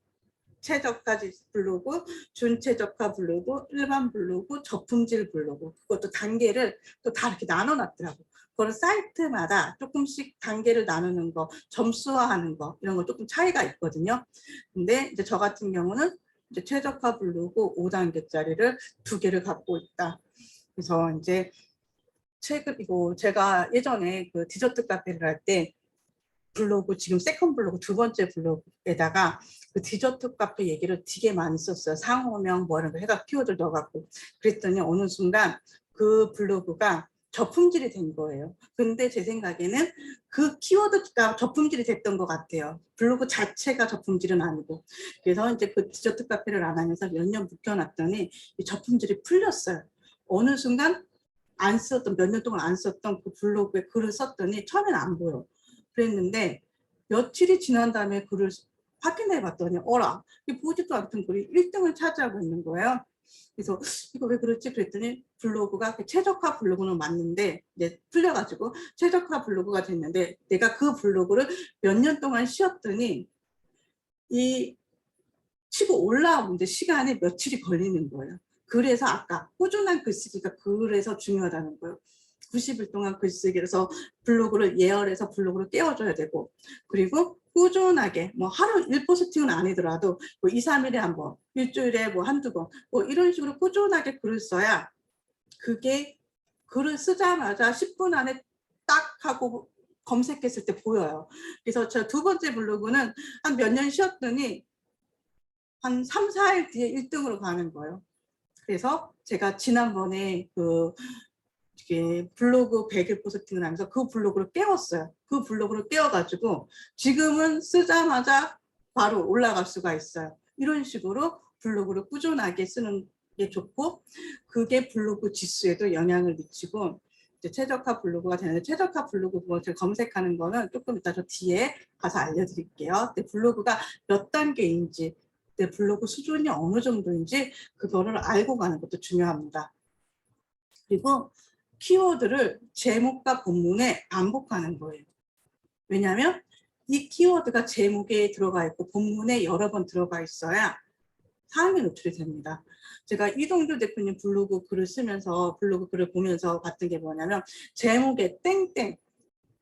최저가 블로그, 준최저가 블로그, 일반 블로그, 저품질 블로그 그것도 단계를 또 다 이렇게 나눠놨더라고. 그런 사이트마다 조금씩 단계를 나누는 거, 점수화하는 거 이런 거 조금 차이가 있거든요. 근데 이제 저 같은 경우는 이제 최저가 블로그 5단계짜리를 2개를 갖고 있다. 그래서 이제 최근 이거 제가 예전에 그 디저트 카페를 할 때 블로그 지금 세컨 블로그 2번째 블로그에다가 그 디저트 카페 얘기를 되게 많이 썼어요. 상호명 뭐 이런 거 해가 키워드 넣어갖고 그랬더니 어느 순간 그 블로그가 저품질이 된 거예요. 근데 제 생각에는 그 키워드가 저품질이 됐던 것 같아요. 블로그 자체가 저품질은 아니고. 그래서 이제 그 디저트 카페를 안 하면서 몇 년 묵혀놨더니 이 저품질이 풀렸어요. 어느 순간 안 썼던 몇 년 동안 안 썼던 그 블로그에 글을 썼더니 처음에는 안 보여. 그랬는데 며칠이 지난 다음에 글을 확인해 봤더니 어라 이 보지도 않던 글이 1등을 차지하고 있는 거예요. 그래서 이거 왜 그렇지 그랬더니 블로그가 최적화 블로그는 맞는데 이제 풀려가지고 최적화 블로그가 됐는데 내가 그 블로그를 몇 년 동안 쉬었더니 이 치고 올라오는데 시간이 며칠이 걸리는 거예요. 그래서 아까 꾸준한 글쓰기가 그래서 중요하다는 거예요. 90일 동안 글쓰기에서 블로그를 예열해서 블로그를 떼어줘야 되고 그리고 꾸준하게 뭐 하루 1포스팅은 아니더라도 뭐 2, 3일에 한 번, 일주일에 뭐 한두 번 뭐 이런 식으로 꾸준하게 글을 써야 그게 글을 쓰자마자 10분 안에 딱 하고 검색했을 때 보여요. 그래서 저 2번째 블로그는 한 몇 년 쉬었더니 한 3, 4일 뒤에 1등으로 가는 거예요. 그래서 제가 지난번에 그 블로그 100일 포스팅을 하면서 그 블로그를 깨웠어요. 그 블로그를 깨워가지고 지금은 쓰자마자 바로 올라갈 수가 있어요. 이런 식으로 블로그를 꾸준하게 쓰는 게 좋고 그게 블로그 지수에도 영향을 미치고 이제 최적화 블로그가 되는데 최적화 블로그 그것을 검색하는 거는 조금 이따 저 뒤에 가서 알려드릴게요. 근데 블로그가 몇 단계인지 내 블로그 수준이 어느 정도인지 그거를 알고 가는 것도 중요합니다. 그리고 키워드를 제목과 본문에 반복하는 거예요. 왜냐하면 이 키워드가 제목에 들어가 있고 본문에 여러 번 들어가 있어야 상위 노출이 됩니다. 제가 이동규 대표님 블로그 글을 쓰면서 블로그 글을 보면서 봤던 게 뭐냐면 제목에 땡땡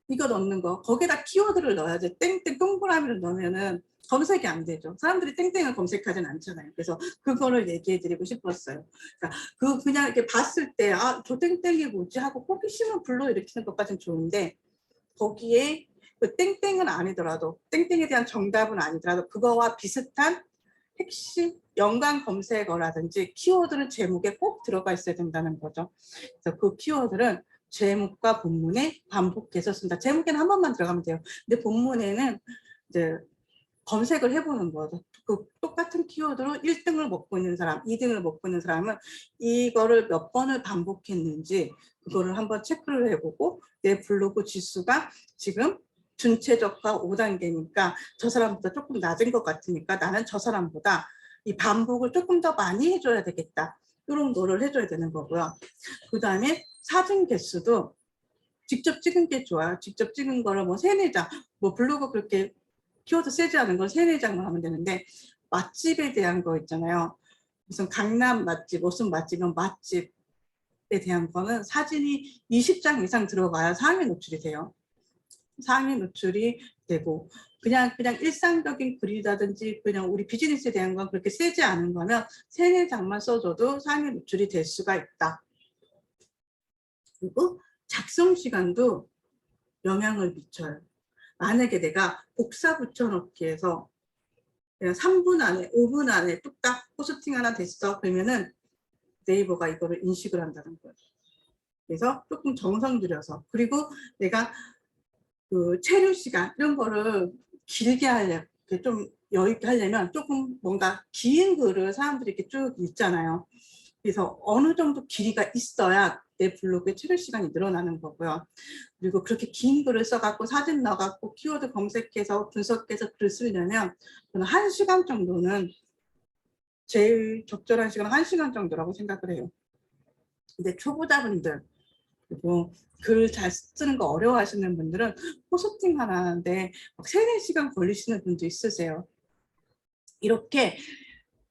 이거 넣는 거 거기다 키워드를 넣어야지 땡땡 동그라미를 넣으면은 검색이 안 되죠. 사람들이 땡땡을 검색하진 않잖아요. 그래서 그거를 얘기해 드리고 싶었어요. 그러니까 그냥 이렇게 봤을 때 아, 저 땡땡이 뭐지 하고 호기심을 불러일으키는 것까지는 좋은데 거기에 그 땡땡은 아니더라도 땡땡에 대한 정답은 아니더라도 그거와 비슷한 핵심 연관 검색어라든지 키워드는 제목에 꼭 들어가 있어야 된다는 거죠. 그래서 그 키워드는 제목과 본문에 반복해서 쓴다. 제목에는 한 번만 들어가면 돼요. 근데 본문에는 이제 검색을 해보는 거죠. 그 똑같은 키워드로 1등을 먹고 있는 사람, 2등을 먹고 있는 사람은 이거를 몇 번을 반복했는지 그거를 한번 체크를 해보고 내 블로그 지수가 지금 준최적화 5단계니까 저 사람보다 조금 낮은 것 같으니까 나는 저 사람보다 이 반복을 조금 더 많이 해줘야 되겠다. 이런 거를 해줘야 되는 거고요. 그 다음에 사진 개수도 직접 찍은 게 좋아요. 직접 찍은 거를 뭐 3, 4장, 뭐 블로그 그렇게 키워드 세지 않은 건 3, 4장만 하면 되는데 맛집에 대한 거 있잖아요. 무슨 강남 맛집, 무슨 맛집은 맛집에 대한 거는 사진이 20장 이상 들어가야 상위 노출이 돼요. 상위 노출이 되고 그냥 일상적인 글이라든지 그냥 우리 비즈니스에 대한 건 그렇게 세지 않은 거면 3-4장만 써줘도 상위 노출이 될 수가 있다. 그리고 작성 시간도 영향을 미쳐요. 만약에 내가 복사 붙여넣기 해서 그냥 3분 안에 5분 안에 뚝딱 포스팅 하나 됐어 그러면은 네이버가 이거를 인식을 한다는 거예요. 그래서 조금 정성 들여서, 그리고 내가 그 체류 시간 이런 거를 길게 하려면, 좀 여유 있게 하려면 조금 뭔가 긴 글을 사람들이 이렇게 쭉 읽잖아요. 그래서 어느 정도 길이가 있어야 내 블로그의 체류 시간이 늘어나는 거고요. 그리고 그렇게 긴 글을 써갖고 사진 넣어갖고 키워드 검색해서 분석해서 글을 쓰려면 저는 1시간 정도는 제일 적절한 시간은 1시간 정도라고 생각을 해요. 근데 초보자분들 그리고 글 잘 쓰는 거 어려워하시는 분들은 포스팅 하나 하는데 막 3-4시간 걸리시는 분도 있으세요. 이렇게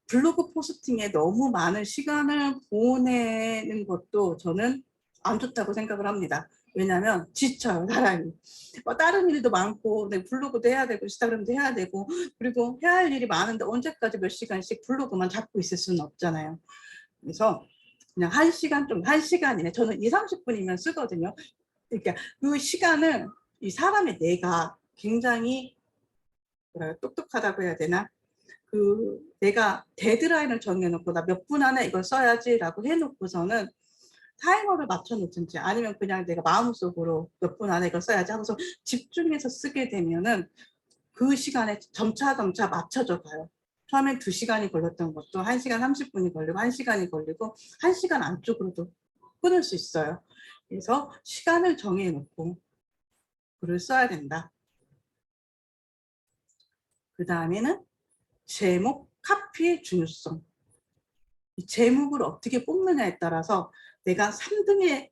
블로그 포스팅에 너무 많은 시간을 보내는 것도 저는 안 좋다고 생각을 합니다. 왜냐하면 지쳐요, 사람이. 다른 일도 많고 블로그도 해야 되고 인스타그램도 해야 되고 그리고 해야 할 일이 많은데 언제까지 몇 시간씩 블로그만 잡고 있을 수는 없잖아요. 그래서 그냥 1시간 정도, 1시간이네. 저는 20-30분이면 쓰거든요. 그러니까 그 시간을 이 사람의 뇌가 굉장히 똑똑하다고 해야 되나? 그 내가 데드라인을 정해놓고 나 몇 분 안에 이걸 써야지라고 해놓고서는 타이머를 맞춰놓든지 아니면 그냥 내가 마음속으로 몇 분 안에 이걸 써야지 하고서 집중해서 쓰게 되면은 그 시간에 점차 맞춰져 가요. 처음엔 2시간이 걸렸던 것도 1시간 30분이 걸리고 1시간이 걸리고 1시간 안쪽으로도 끊을 수 있어요. 그래서 시간을 정해놓고 글을 써야 된다. 그 다음에는 제목, 카피의 중요성. 이 제목을 어떻게 뽑느냐에 따라서 내가 3등에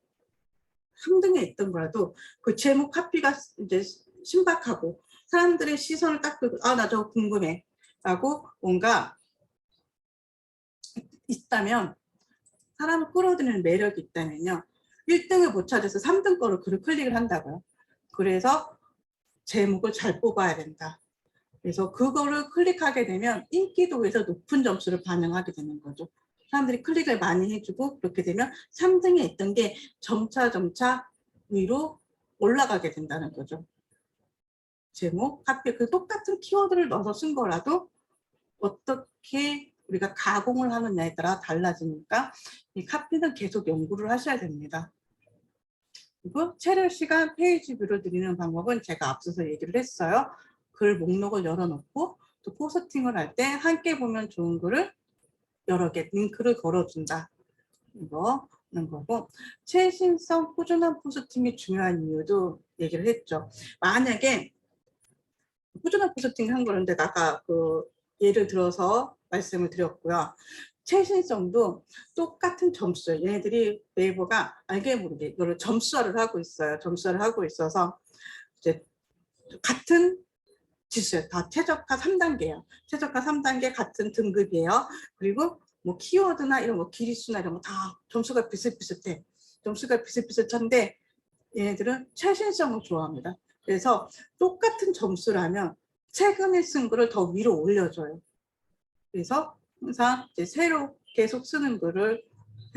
있던 거라도 그 제목 카피가 이제 신박하고 사람들의 시선을 딱 끄고 아, 나 저거 궁금해 라고 뭔가 있다면, 사람을 끌어들이는 매력이 있다면요 1등을 못 찾아서 3등 거를 글을 클릭을 한다고요. 그래서 제목을 잘 뽑아야 된다. 그래서 그거를 클릭하게 되면 인기도에서 높은 점수를 반영하게 되는 거죠. 사람들이 클릭을 많이 해주고 그렇게 되면 3등에 있던 게 점차 위로 올라가게 된다는 거죠. 제목, 카피, 그 똑같은 키워드를 넣어서 쓴 거라도 어떻게 우리가 가공을 하느냐에 따라 달라지니까 이 카피는 계속 연구를 하셔야 됩니다. 그리고 체류 시간 페이지 뷰를 드리는 방법은 제가 앞서서 얘기를 했어요. 글 목록을 열어놓고 또 포스팅을 할 때 함께 보면 좋은 글을 여러 개 링크를 걸어준다. 이거는 거고, 최신성 꾸준한 포스팅이 중요한 이유도 얘기를 했죠. 만약에 꾸준한 포스팅 한 거는 내가 아까 그 예를 들어서 말씀을 드렸고요. 최신성도 똑같은 점수, 얘네들이 네이버가 알게 모르게 이거를 점수화를 하고 있어요. 점수화를 하고 있어서 이제 같은 지수예요. 다 최저가 3단계예요. 최저가 3단계 같은 등급이에요. 그리고 뭐 키워드나 이런 거 길이수나 이런 거 다 점수가 비슷비슷해. 점수가 비슷비슷한데 얘네들은 최신성을 좋아합니다. 그래서 똑같은 점수라면 최근에 쓴 글을 더 위로 올려줘요. 그래서 항상 이제 새로 계속 쓰는 글을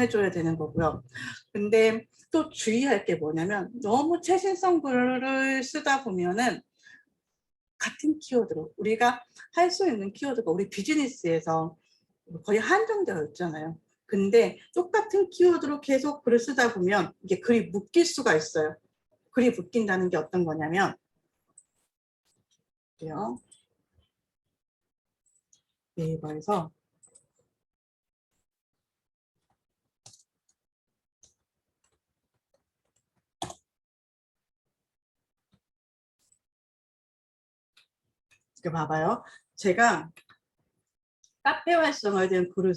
해줘야 되는 거고요. 근데 또 주의할 게 뭐냐면 너무 최신성 글을 쓰다 보면은 같은 키워드로 우리가 할 수 있는 키워드가 우리 비즈니스에서 거의 한정되어 있잖아요. 근데 똑같은 키워드로 계속 글을 쓰다 보면 이게 글이 묶일 수가 있어요. 글이 묶인다는 게 어떤 거냐면 네이버에서 이렇게 봐봐요. 제가 카페 활성화에 대한 글을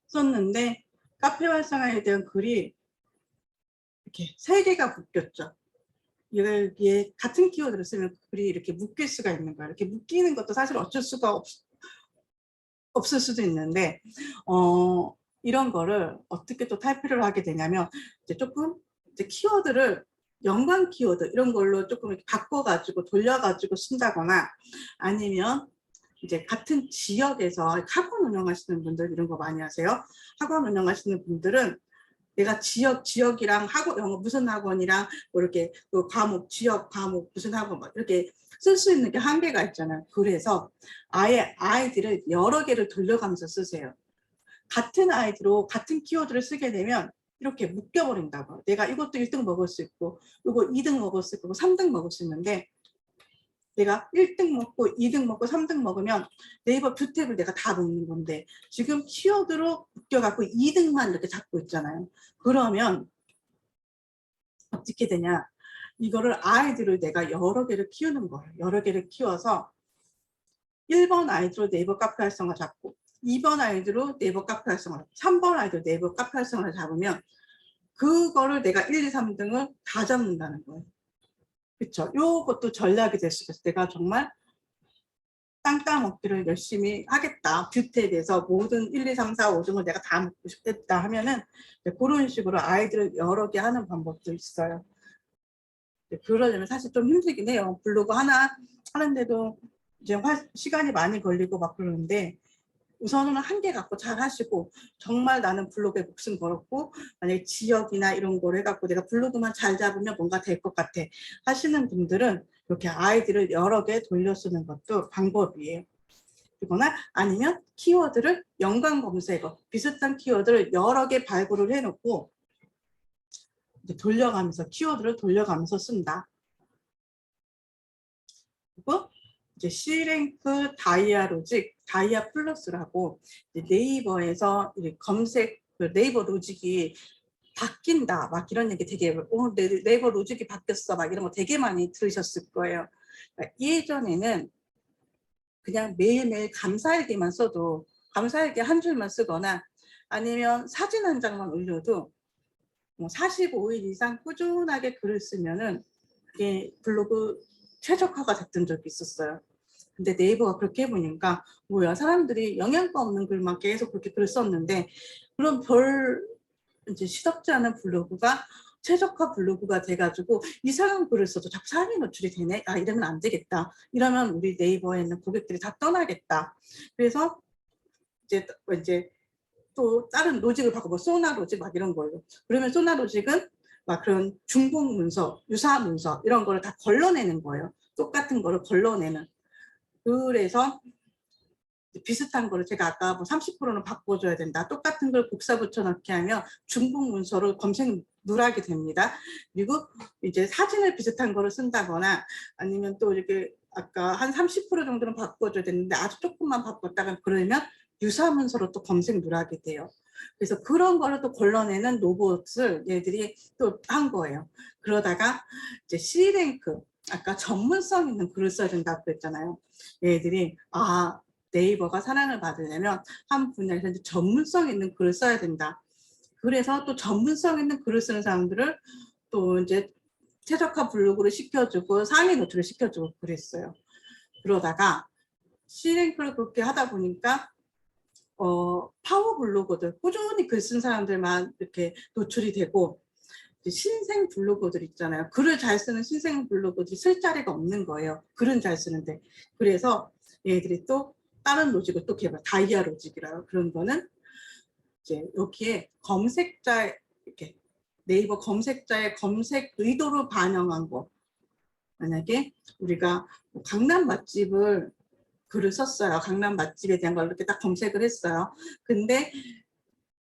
썼는데 카페 활성화에 대한 글이 이렇게 3개가 묶였죠. 얘 같은 키워드를 쓰면 글이 이렇게 묶일 수가 있는 거예요. 이렇게 묶이는 것도 사실 어쩔 수가 없을 수도 있는데 이런 거를 어떻게 또 탈피를 하게 되냐면 이제 조금 이제 키워드를 연관 키워드 이런 걸로 조금 이렇게 바꿔가지고 돌려가지고 쓴다거나 아니면 이제 같은 지역에서 학원 운영하시는 분들 이런 거 많이 하세요. 학원 운영하시는 분들은 내가 지역이랑 학원 영어 무슨 학원이랑 뭐 이렇게 그 과목 지역 과목 무슨 학원 뭐 이렇게 쓸 수 있는 게 한계가 있잖아요. 그래서 아예 아이디를 여러 개를 돌려가면서 쓰세요. 같은 아이디로 같은 키워드를 쓰게 되면 이렇게 묶여버린다고. 내가 이것도 1등 먹을 수 있고 이거 2등 먹을 수 있고 3등 먹을 수 있는데 내가 1등 먹고 2등 먹고 3등 먹으면 네이버 두 탭을 내가 다 먹는 건데 지금 키워드로 묶여갖고 2등만 이렇게 잡고 있잖아요. 그러면 어떻게 되냐. 이거를 아이들을 내가 여러 개를 키우는 거예요. 여러 개를 키워서 1번 아이디로 네이버 카페 활성화 잡고 2번 아이디로 네이버 카페 활성화 3번 아이디로 네이버 카페 활성화 잡으면 그거를 내가 1, 2, 3등을 다 잡는다는 거예요. 그렇죠. 요것도 전략이 될 수 있어요. 내가 정말 땅 따먹기를 열심히 하겠다. 뷰트에 대해서 모든 1, 2, 3, 4, 5등을 내가 다 먹고 싶겠다 하면은 그런 식으로 아이들을 여러 개 하는 방법도 있어요. 그러려면 사실 좀 힘들긴 해요. 블로그 하나 하는데도 이제 시간이 많이 걸리고 막 그러는데 우선은 한계 갖고 잘 하시고 정말 나는 블로그에 목숨 걸었고 만약에 지역이나 이런 걸 해갖고 내가 블로그만 잘 잡으면 뭔가 될 것 같아 하시는 분들은 이렇게 아이디를 여러 개 돌려 쓰는 것도 방법이에요. 그거나 아니면 키워드를 연관 검색어 비슷한 키워드를 여러 개 발굴을 해놓고 이제 돌려가면서 키워드를 돌려가면서 쓴다. 그리고 이제 C랭크 다이아 로직, 다이아 플러스라고 네이버에서 검색 네이버 로직이 바뀐다 막 이런 얘기 되게 네이버 로직이 바뀌었어 막 이런 거 되게 많이 들으셨을 거예요. 그러니까 예전에는 그냥 매일매일 감사일기만 써도 감사일기 한 줄만 쓰거나 아니면 사진 한 장만 올려도 뭐 45일 이상 꾸준하게 글을 쓰면은 그게 블로그 최적화가 됐던 적이 있었어요. 근데 네이버가 그렇게 해보니까 뭐야 사람들이 영양가 없는 글만 계속 그렇게 글을 썼는데 그런 별 이제 시덥지 않은 블로그가 최적화 블로그가 돼가지고 이상한 글을 써도 자꾸 사람이 노출이 되네. 아 이러면 안 되겠다. 이러면 우리 네이버에 있는 고객들이 다 떠나겠다. 그래서 이제 또 다른 로직을 바꾸고 소나 로직 막 이런 걸로. 그러면 소나 로직은 막 그런 중복 문서, 유사 문서 이런 거를 다 걸러내는 거예요. 똑같은 거를 걸러내는. 그래서 비슷한 거를 제가 아까 뭐 30%는 바꿔줘야 된다. 똑같은 걸 복사 붙여넣기 하면 중복 문서로 검색 누락이 됩니다. 그리고 이제 사진을 비슷한 거를 쓴다거나 아니면 또 이렇게 아까 한 30% 정도는 바꿔줘야 되는데 아주 조금만 바꿨다가 그러면 유사 문서로 또 검색 누락이 돼요. 그래서 그런 거를 또 걸러내는 로봇을 얘들이 또 한 거예요. 그러다가 이제 C랭크 아까 전문성 있는 글을 써야 된다고 했잖아요. 얘들이 네이버가 사랑을 받으려면 한 분야에서 이제 전문성 있는 글을 써야 된다. 그래서 또 전문성 있는 글을 쓰는 사람들을 또 이제 최적화 블로그를 시켜주고 상위 노출을 시켜주고 그랬어요. 그러다가 C랭크를 그렇게 하다 보니까 파워 블로거들 꾸준히 글 쓴 사람들만 이렇게 노출이 되고 신생 블로거들 있잖아요. 글을 잘 쓰는 신생 블로거들이 쓸 자리가 없는 거예요. 글은 잘 쓰는데. 그래서 얘들이 또 다른 로직을 또 개발, 다이아 로직이라고 그런 거는 이제 여기에 검색자 이렇게 네이버 검색자의 검색 의도를 반영한 거. 만약에 우리가 강남 맛집을 글을 썼어요. 강남 맛집에 대한 걸 이렇게 딱 검색을 했어요. 근데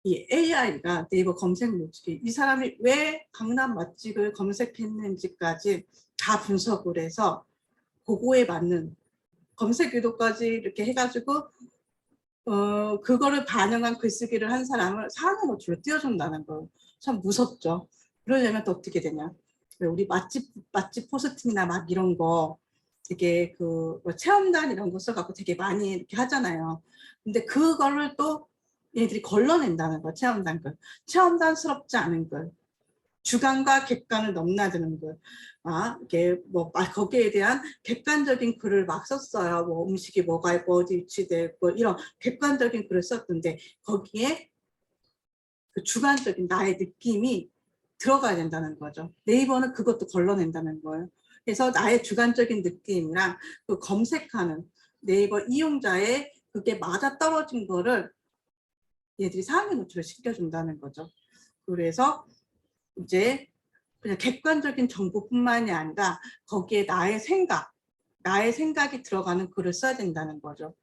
이 AI가 네이버 검색 로직이 이 사람이 왜 강남 맛집을 검색했는지까지 다 분석을 해서 그거에 맞는 검색 의도까지 이렇게 해가지고 그거를 반영한 글쓰기를 한 사람을 상위 노출로 띄워준다는 거 참 무섭죠. 그러려면 또 어떻게 되냐? 우리 맛집 포스팅이나 막 이런 거 되게 그 체험단 이런 거 써갖고 되게 많이 이렇게 하잖아요. 근데 그거를 또 얘들이 걸러낸다는 거 체험단 글, 체험단스럽지 않은 글, 주관과 객관을 넘나드는 글, 이게 뭐 거기에 대한 객관적인 글을 막 썼어요. 뭐 음식이 뭐가 있고 어디 위치되고 이런 객관적인 글을 썼던데 거기에 그 주관적인 나의 느낌이 들어가야 된다는 거죠. 네이버는 그것도 걸러낸다는 거예요. 그래서 나의 주관적인 느낌이랑 그 검색하는 네이버 이용자의 그게 맞아떨어진 거를 얘들이 상위 노출을 시켜준다는 거죠. 그래서 이제 그냥 객관적인 정보뿐만이 아니라 거기에 나의 생각이 들어가는 글을 써야 된다는 거죠.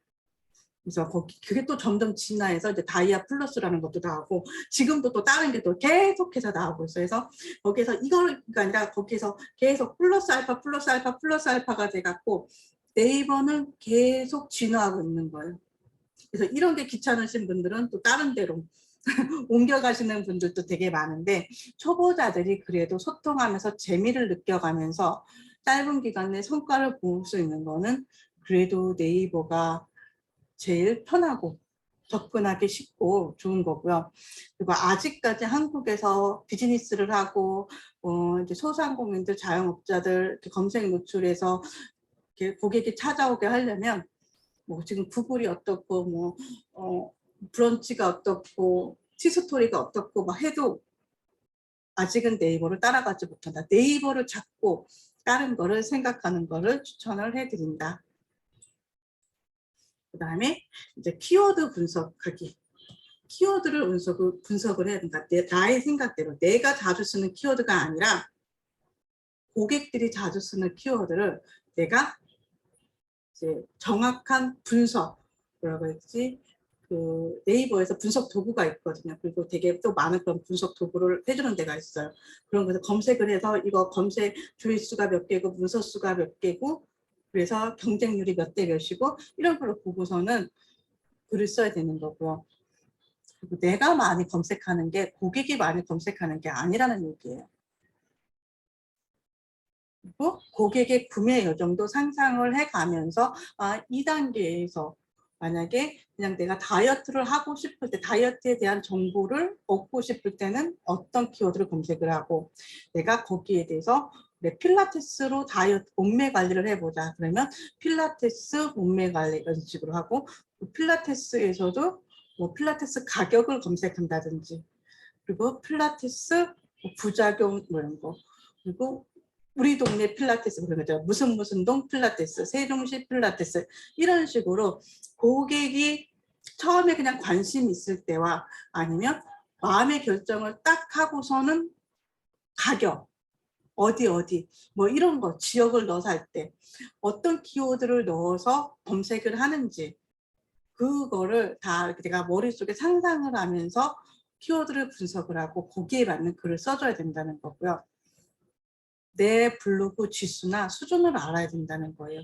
그래서 그게 또 점점 진화해서 이제 다이아 플러스라는 것도 나오고 지금도 또 다른 게 또 계속해서 나오고 있어요. 그래서 거기에서 이거가 아니라 거기에서 계속 플러스 알파 플러스 알파 플러스 알파가 돼갖고 네이버는 계속 진화하고 있는 거예요. 그래서 이런 게 귀찮으신 분들은 또 다른 데로 옮겨가시는 분들도 되게 많은데 초보자들이 그래도 소통하면서 재미를 느껴가면서 짧은 기간 내 성과를 볼 수 있는 거는 그래도 네이버가 제일 편하고 접근하기 쉽고 좋은 거고요. 그리고 아직까지 한국에서 비즈니스를 하고 이제 소상공인들, 자영업자들 검색 노출해서 고객이 찾아오게 하려면 뭐 지금 구글이 어떻고 브런치가 어떻고 티스토리가 어떻고 막 해도 아직은 네이버를 따라가지 못한다. 네이버를 잡고 다른 거를 생각하는 거를 추천을 해드린다. 그 다음에 이제 키워드 분석하기. 키워드를 분석을 해야 된다. 나의 생각대로 내가 자주 쓰는 키워드가 아니라 고객들이 자주 쓰는 키워드를 내가 이제 정확한 분석, 뭐라고 했지? 그 네이버에서 분석 도구가 있거든요. 그리고 되게 또 많은 그런 분석 도구를 해주는 데가 있어요. 그런 거에서 검색을 해서 이거 검색 조회수가 몇 개고 문서 수가 몇 개고 그래서 경쟁률이 몇 대 몇이고 이런 걸 보고서는 글을 써야 되는 거고요. 그리고 내가 많이 검색하는 게 고객이 많이 검색하는 게 아니라는 얘기예요. 그리고 고객의 구매 여정도 상상을 해가면서 아, 2단계에서 만약에 그냥 내가 다이어트를 하고 싶을 때 다이어트에 대한 정보를 얻고 싶을 때는 어떤 키워드를 검색을 하고 내가 거기에 대해서 필라테스로 다이어트 몸매 관리를 해보자 그러면 필라테스 몸매 관리 이런 식으로 하고 필라테스에서도 뭐 필라테스 가격을 검색한다든지 그리고 필라테스 부작용 뭐 이런 거 그리고 우리 동네 필라테스 그런 거죠. 무슨 동 필라테스, 세종시 필라테스 이런 식으로 고객이 처음에 그냥 관심 있을 때와 아니면 마음의 결정을 딱 하고서는 가격 어디 뭐 이런 거 지역을 넣어서 할 때 어떤 키워드를 넣어서 검색을 하는지 그거를 다 내가 머릿속에 상상을 하면서 키워드를 분석을 하고 거기에 맞는 글을 써줘야 된다는 거고요. 내 블로그 지수나 수준을 알아야 된다는 거예요.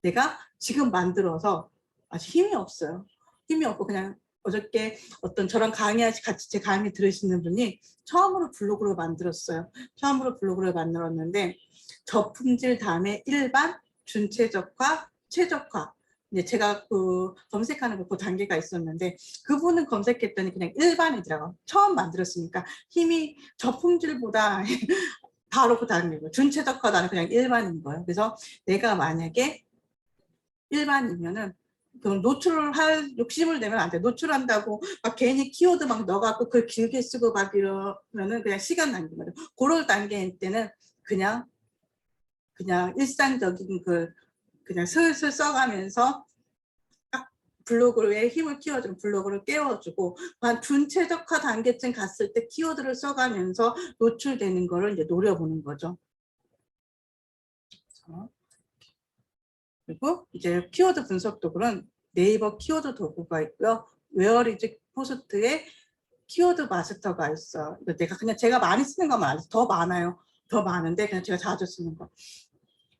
내가 지금 만들어서 아직 힘이 없어요. 힘이 없고 그냥 어저께 어떤 저랑 같이 제 강의 들으시는 분이 처음으로 블로그를 만들었어요. 처음으로 블로그를 만들었는데 저품질 다음에 일반, 준최적화, 최적화 이제 제가 그 검색하는 그 단계가 있었는데 그분은 검색했더니 그냥 일반이더라고요. 처음 만들었으니까 힘이 저품질보다 바로 그 다른 거예요. 준최적화다는 그냥 일반인 거예요. 그래서 내가 만약에 일반이면은 그 노출을 할 욕심을 내면 안 돼. 노출한다고 막 괜히 키워드 막 넣어갖고 글 길게 쓰고 막 이러면은 그냥 시간 낭비인 거죠. 그럴 단계일 때는 그냥 일상적인 글 그냥 슬슬 써가면서 딱 블로그에 힘을 키워주는 블로그를 깨워주고 한 준최적화 단계쯤 갔을 때 키워드를 써가면서 노출되는 거를 이제 노려보는 거죠. 그리고 이제 키워드 분석 도구는 네이버 키워드 도구가 있고요. 웨어리즈 포스트에 키워드 마스터가 있어. 제가 많이 쓰는 것만 알죠. 더 많아요. 더 많은데 그냥 제가 자주 쓰는 거.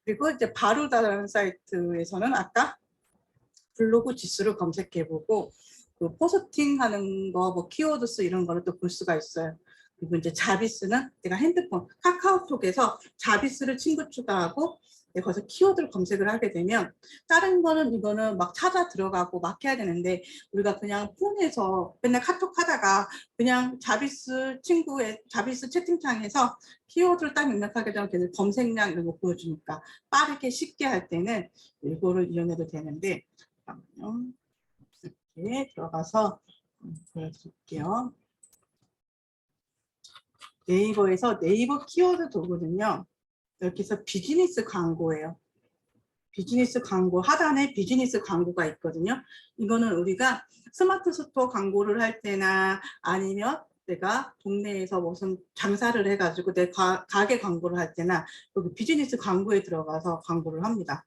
그리고 이제 바로다라는 사이트에서는 아까 블로그 지수를 검색해보고 그 포스팅하는 거, 뭐 키워드수 이런 거를 또 볼 수가 있어요. 그리고 이제 자비스는 내가 핸드폰 카카오톡에서 자비스를 친구 추가하고 거기서 키워드를 검색을 하게 되면 다른 거는 이거는 막 찾아 들어가고 막 해야 되는데 우리가 그냥 폰에서 맨날 카톡 하다가 그냥 자비스 자비스 채팅창에서 키워드를 딱 입력하게 되면 걔들 검색량 이런 거 보여주니까 빠르게 쉽게 할 때는 이거를 이용해도 되는데 이렇게 들어가서 보여드릴게요. 네이버에서 네이버 키워드 도구는요. 여기서 비즈니스 광고예요. 비즈니스 광고 하단에 비즈니스 광고가 있거든요. 이거는 우리가 스마트 스토어 광고를 할 때나 아니면 내가 동네에서 무슨 장사를 해가지고 내 가게 광고를 할 때나 여기 비즈니스 광고에 들어가서 광고를 합니다.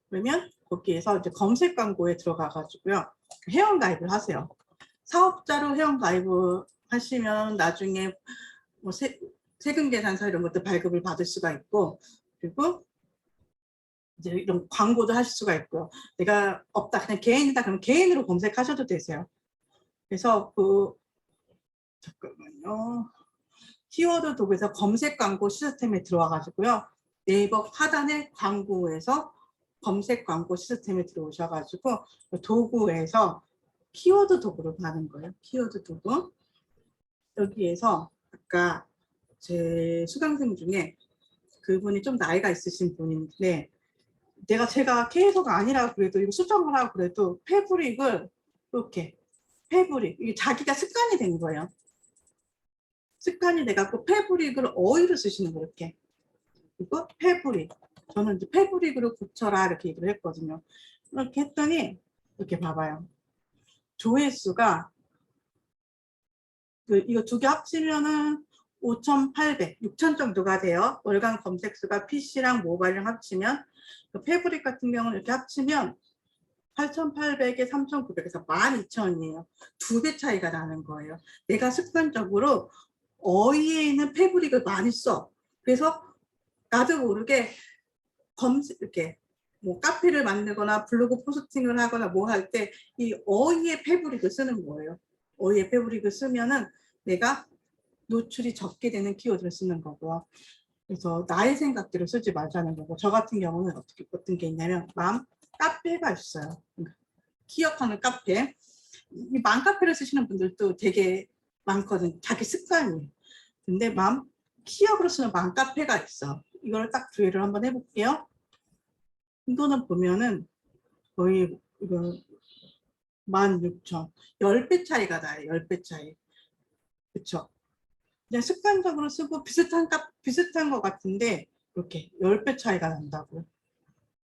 그러면 거기에서 이제 검색 광고에 들어가가지고요. 회원 가입을 하세요. 사업자로 회원 가입을 하시면 나중에 뭐 세금 계산서 이런 것도 발급을 받을 수가 있고, 그리고 이제 이런 광고도 하실 수가 있고요. 내가 없다 그냥 개인이다 그러면 개인으로 검색하셔도 되세요. 그래서 잠깐만요. 키워드 도구에서 검색 광고 시스템에 들어와 가지고요. 네이버 하단의 광고에서 검색 광고 시스템에 들어오셔가지고 도구에서 키워드 도구를 가는 거예요. 키워드 도구. 여기에서 아까 제 수강생 중에 그분이 좀 나이가 있으신 분인데 제가 K에서가 아니라 그래도 이거 수정을 하고 그래도 패브릭을 이렇게 패브릭 이게 자기가 습관이 된 거예요. 습관이 돼갖고 패브릭을 어휘로 쓰시는 거 이렇게. 그리고 패브릭. 저는 이제 패브릭으로 고쳐라 이렇게 얘기를 했거든요. 이렇게 했더니 이렇게 봐봐요. 조회수가 이거 두 개 합치면은 5,800, 6,000 정도가 돼요. 월간 검색수가 PC랑 모바일랑 합치면 패브릭 같은 경우는 이렇게 합치면 8,800에 3,900에서 12,000이에요. 2배 차이가 나는 거예요. 내가 습관적으로 어휘에 있는 패브릭을 많이 써. 그래서 나도 모르게 이렇게 뭐 카페를 만들거나 블로그 포스팅을 하거나 뭐 할 때 이 어휘의 패브릭을 쓰는 거예요. 어휘의 패브릭을 쓰면은 내가 노출이 적게 되는 키워드를 쓰는 거고요. 그래서 나의 생각대로 쓰지 말자는 거고, 저 같은 경우는 어떤 게 있냐면 카페가 있어요. 기억하는 카페. 이 맘카페를 쓰시는 분들도 되게 많거든. 자기 습관이. 근데 키역으로 쓰는 맘카페가 있어. 이걸 딱 조회를 한번 해볼게요. 이거는 보면은 거의 이거 16,000. 10배 차이가 나요. 10배 차이. 그쵸? 그냥 습관적으로 쓰고 비슷한 것 같은데 이렇게 10배 차이가 난다고.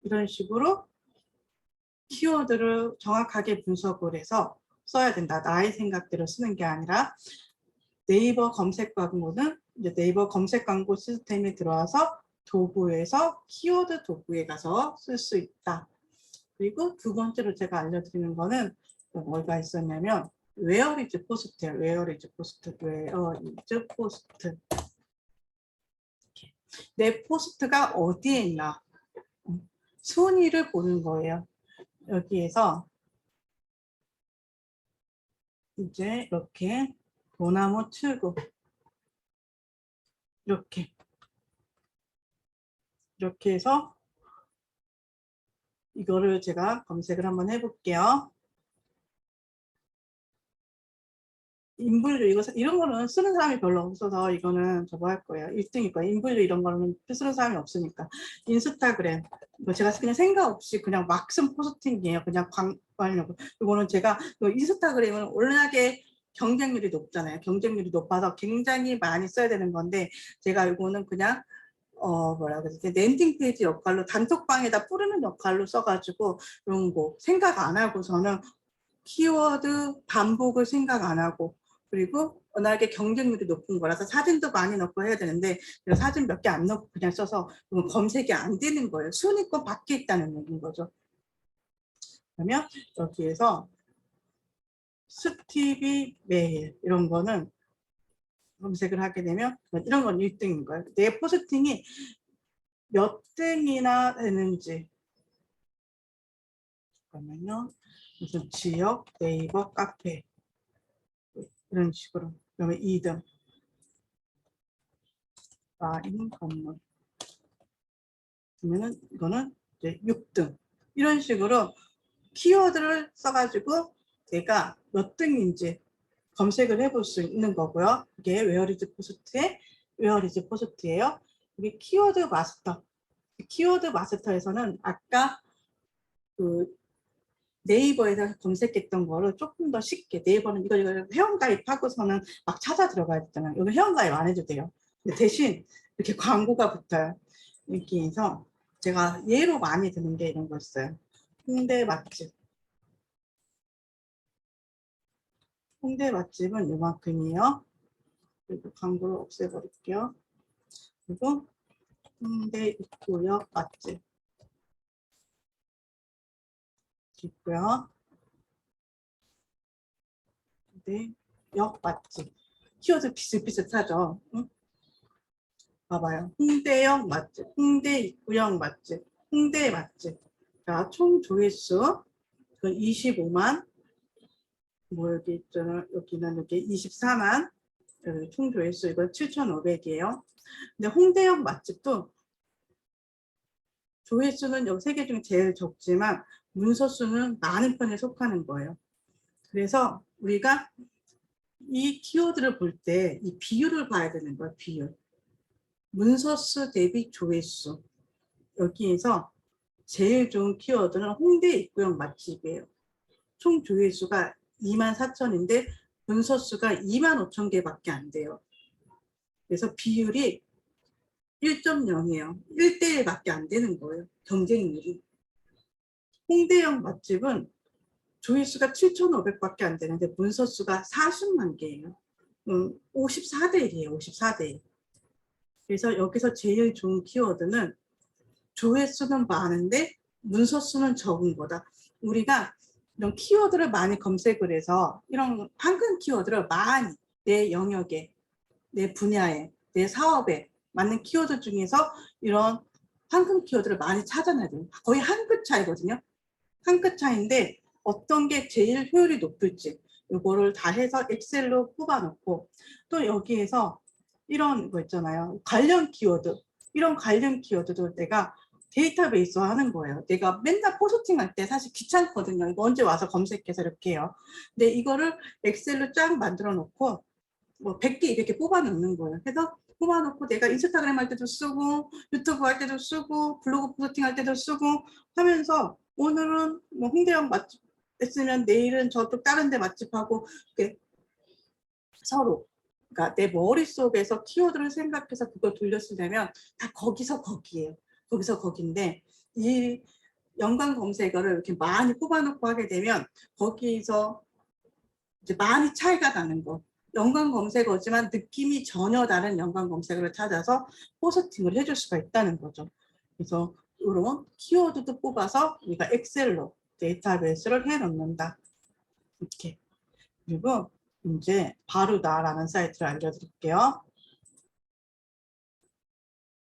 이런 식으로 키워드를 정확하게 분석을 해서 써야 된다. 나의 생각대로 쓰는 게 아니라 네이버 검색 광고는 이제 네이버 검색 광고 시스템에 들어와서 도구에서 키워드 도구에 가서 쓸 수 있다. 그리고 두 번째로 제가 알려드리는 거는 뭐가 있었냐면 웨어리즈 포스트예요. 웨어리즈 포스트. 웨어리즈 포스트. 내 포스트가 어디에 있나 순위를 보는 거예요. 여기에서 이제 이렇게 도나무 출구 이렇게 해서 이거를 제가 검색을 한번 해볼게요. 인분류 이런 거는 쓰는 사람이 별로 없어서 이거는 저거 할 거예요. 1등일 거예요. 인분류 이런 거는 쓰는 사람이 없으니까. 인스타그램 이거 제가 그냥 생각 없이 그냥 막 쓴 포스팅이에요. 그냥 광고하려고. 이거는 제가 인스타그램은 워낙에 경쟁률이 높잖아요. 경쟁률이 높아서 굉장히 많이 써야 되는 건데 제가 이거는 그냥 뭐라 그러지? 랜딩 페이지 역할로 단톡방에다 뿌리는 역할로 써가지고 이런 거 생각 안 하고 저는 키워드 반복을 생각 안 하고 그리고 워낙에 경쟁률이 높은 거라서 사진도 많이 넣고 해야 되는데 사진 몇 개 안 넣고 그냥 써서 검색이 안 되는 거예요. 순위권 밖에 있다는 얘기인 거죠. 그러면 여기에서 스티비 메일 이런 거는 검색을 하게 되면 이런 건 1등인 거예요. 내 포스팅이 몇 등이나 되는지 잠깐만요. 무슨 지역, 네이버, 카페 이런 식으로 그러면 2등 라인 건물 그러면은 이거는 이제 6등 이런 식으로 키워드를 써가지고 내가 몇 등인지 검색을 해볼 수 있는 거고요. 이게 웨어리즈 포스트예요. 이게 키워드 마스터. 키워드 마스터에서는 아까 그 네이버에서 검색했던 거를 조금 더 쉽게, 네이버는 이거 회원가입하고서는 막 찾아 들어가야 되잖아요. 여기 회원가입 안 해도 돼요. 근데 대신 이렇게 광고가 붙어요. 이렇게 해서 제가 예로 많이 드는 게 이런 거였어요. 홍대 맛집. 홍대 맛집은 이만큼이에요. 그리고 광고를 없애버릴게요. 그리고 홍대 입구역 맛집 있고요. 네, 역 맛집. 키워드 비슷비슷하죠. 응? 봐봐요. 홍대역 맛집, 홍대 입구역 맛집, 홍대 맛집. 자, 총 조회수 그 25만. 뭐 여기 있잖아. 여기는 이렇게 24만. 여기 총 조회수 이거 7,500이에요. 근데 홍대역 맛집도 조회수는 여기 3개 중에 제일 적지만 문서 수는 많은 편에 속하는 거예요. 그래서 우리가 이 키워드를 볼 때 이 비율을 봐야 되는 거예요. 비율. 문서 수 대비 조회수. 여기에서 제일 좋은 키워드는 홍대 입구역 맛집이에요. 총 조회수가 24,000인데 문서 수가 25,000개밖에 안 돼요. 그래서 비율이 1.0이에요. 1대1밖에 안 되는 거예요. 경쟁률이. 홍대역 맛집은 조회수가 7,500밖에 안 되는데 문서 수가 40만 개예요. 54대 1이에요. 54대 1. 그래서 여기서 제일 좋은 키워드는 조회수는 많은데 문서 수는 적은 거다. 우리가 이런 키워드를 많이 검색을 해서 이런 황금 키워드를 많이 내 영역에, 내 분야에, 내 사업에 맞는 키워드 중에서 이런 황금 키워드를 많이 찾아내야 돼요. 거의 한 끗 차이거든요. 한 끗 차이인데 어떤 게 제일 효율이 높을지 이거를 다 해서 엑셀로 뽑아놓고 또 여기에서 이런 거 있잖아요. 관련 키워드. 이런 관련 키워드도 내가 데이터베이스화 하는 거예요. 내가 맨날 포스팅 할 때 사실 귀찮거든요. 이거 언제 와서 검색해서 이렇게 해요. 근데 이거를 엑셀로 쫙 만들어 놓고 뭐 100개, 200개 뽑아 놓는 거예요. 그래서 뽑아 놓고 내가 인스타그램 할 때도 쓰고 유튜브 할 때도 쓰고 블로그 포스팅 할 때도 쓰고 하면서 오늘은 뭐 홍대역 맛집 했으면 내일은 저쪽 다른 데 맛집하고 이렇게 서로 그러니까 내 머릿속에서 키워드를 생각해서 그걸 돌려쓰려면 다 거기서 거기예요. 거기서 거기인데 이 연관 검색어를 이렇게 많이 뽑아놓고 하게 되면 거기서 이제 많이 차이가 나는 거. 연관 검색어지만 느낌이 전혀 다른 연관 검색어를 찾아서 포스팅을 해줄 수가 있다는 거죠. 그래서 이런 키워드도 뽑아서 우리가 엑셀로 데이터베이스를 해놓는다. 이렇게. 그리고 이제 바루다라는 사이트를 알려드릴게요.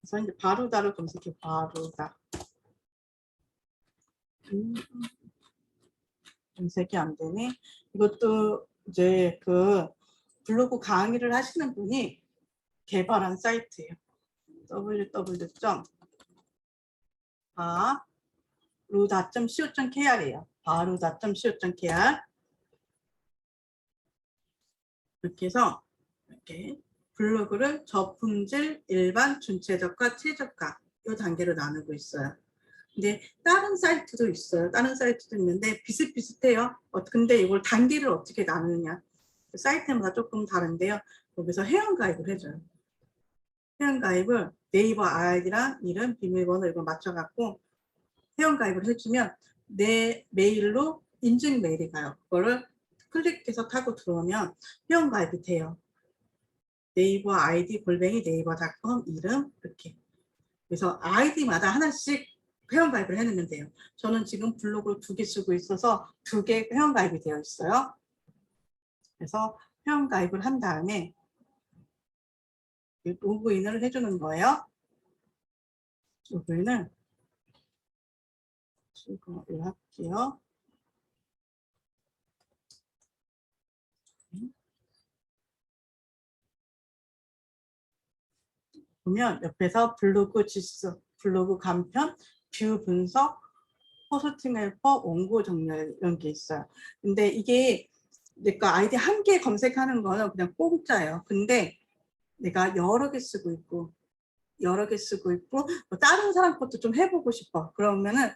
그래서 이제 바루다를 검색해. 바루다. 검색이 안 되네. 이것도 이제 그 블로그 강의를 하시는 분이 개발한 사이트예요. www.baruda.co.kr이에요. baruda.co.kr. 이렇게 해서 이렇게 블로그를 저품질, 일반, 준최저가, 최저가 이 단계로 나누고 있어요. 근데 다른 사이트도 있어요. 다른 사이트도 있는데 비슷비슷해요. 근데 이걸 단계를 어떻게 나누느냐. 사이트마다 조금 다른데요. 여기서 회원가입을 해줘요. 회원가입을 네이버 아이디랑 이름, 비밀번호 이거 맞춰갖고 회원가입을 해주면 내 메일로 인증 메일이 가요. 그거를 클릭해서 타고 들어오면 회원가입이 돼요. 네이버 아이디 골뱅이 네이버닷컴 이름 이렇게. 그래서 아이디마다 하나씩 회원가입을 해놓으면 돼요. 저는 지금 블로그 2개 쓰고 있어서 2개 회원가입이 되어 있어요. 그래서 회원가입을 한 다음에 로그인을 해주는 거예요. 로그인을 이거 할게요. 보면 옆에서 블로그 지수, 블로그 간편, 뷰 분석, 포스팅 헬퍼, 원고 정렬 이런 게 있어요. 근데 이게 내가 아이디 한 개 검색하는 거는 그냥 공짜예요. 근데 내가 여러 개 쓰고 있고 뭐 다른 사람 것도 좀 해보고 싶어. 그러면은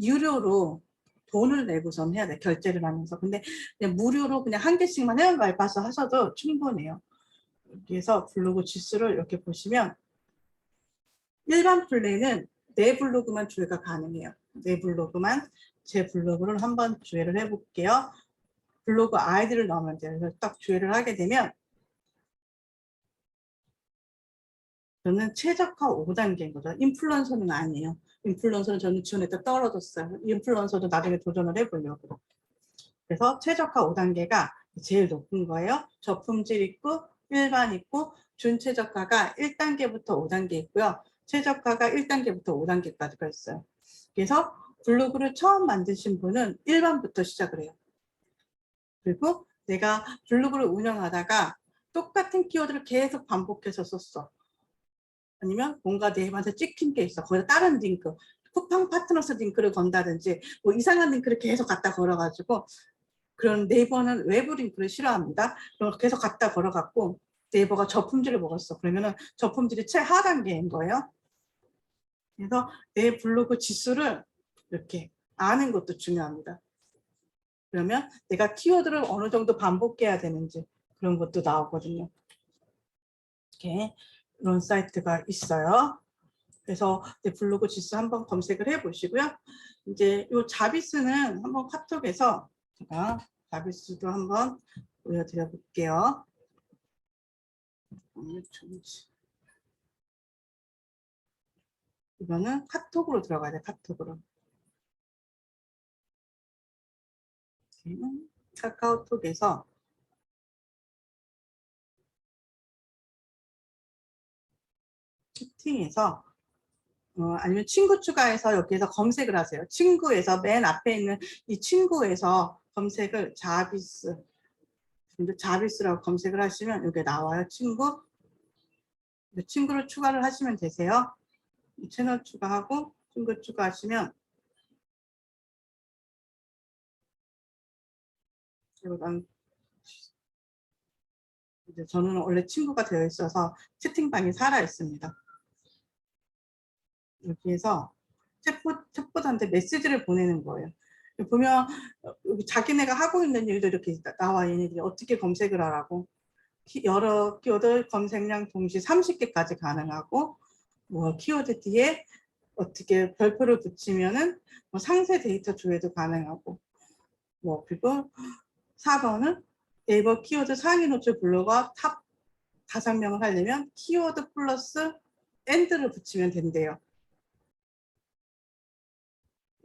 유료로 돈을 내고선 해야 돼. 결제를 하면서. 근데 그냥 무료로 그냥 한 개씩만 회원가입해서 하셔도 충분해요. 여기에서 블로그 지수를 이렇게 보시면 일반 플레이는 내 블로그만 조회가 가능해요. 내 블로그만. 제 블로그를 한번 조회를 해볼게요. 블로그 아이디를 넣으면 돼요. 그래서 딱 조회를 하게 되면 저는 최적화 5단계인 거죠. 인플루언서는 아니에요. 인플루언서는 저는 지원했다 떨어졌어요. 인플루언서도 나중에 도전을 해보려고. 그래서 최적화 5단계가 제일 높은 거예요. 저품질 있고 일반 있고 준최적화가 1단계부터 5단계 있고요. 최적화가 1단계부터 5단계까지가 있어요. 그래서 블로그를 처음 만드신 분은 일반부터 시작을 해요. 그리고 내가 블로그를 운영하다가 똑같은 키워드를 계속 반복해서 썼어. 아니면 뭔가 내 입한테 찍힌 게 있어. 거기다 다른 링크, 쿠팡 파트너스 링크를 건다든지 뭐 이상한 링크를 계속 갖다 걸어가지고 그런 네이버는 외부 링크를 싫어합니다. 그럼 계속 갖다 걸어갖고 네이버가 저품질을 먹었어. 그러면은 저품질이 최하단계인 거예요. 그래서 내 블로그 지수를 이렇게 아는 것도 중요합니다. 그러면 내가 키워드를 어느 정도 반복해야 되는지 그런 것도 나오거든요. 이렇게 이런 사이트가 있어요. 그래서 블로그 지수 한번 검색을 해보시고요. 이제 이 자비스는 한번 카톡에서 제가 자비스도 한번 보여드려 볼게요. 이거는 카톡으로 들어가야 돼. 카톡으로. 카카오톡에서 채팅에서 아니면 친구 추가해서 여기에서 검색을 하세요. 친구에서 맨 앞에 있는 이 친구에서 검색을 자비스라고 검색을 하시면 여기 나와요. 친구. 친구를 추가를 하시면 되세요. 채널 추가하고 친구 추가하시면 이제 저는 원래 친구가 되어 있어서 채팅방이 살아 있습니다. 여기에서 챗봇한테 메시지를 보내는 거예요. 보면 여기 자기네가 하고 있는 일도 이렇게 나와. 얘네들이 어떻게 검색을 하라고. 여러 키워드 검색량 동시 30개까지 가능하고 뭐 키워드 뒤에 어떻게 별표를 붙이면은 뭐 상세 데이터 조회도 가능하고 뭐 그리고 4번은 네이버 키워드 상위 노출 블로거 탑 5명을 하려면 키워드 플러스 엔드를 붙이면 된대요.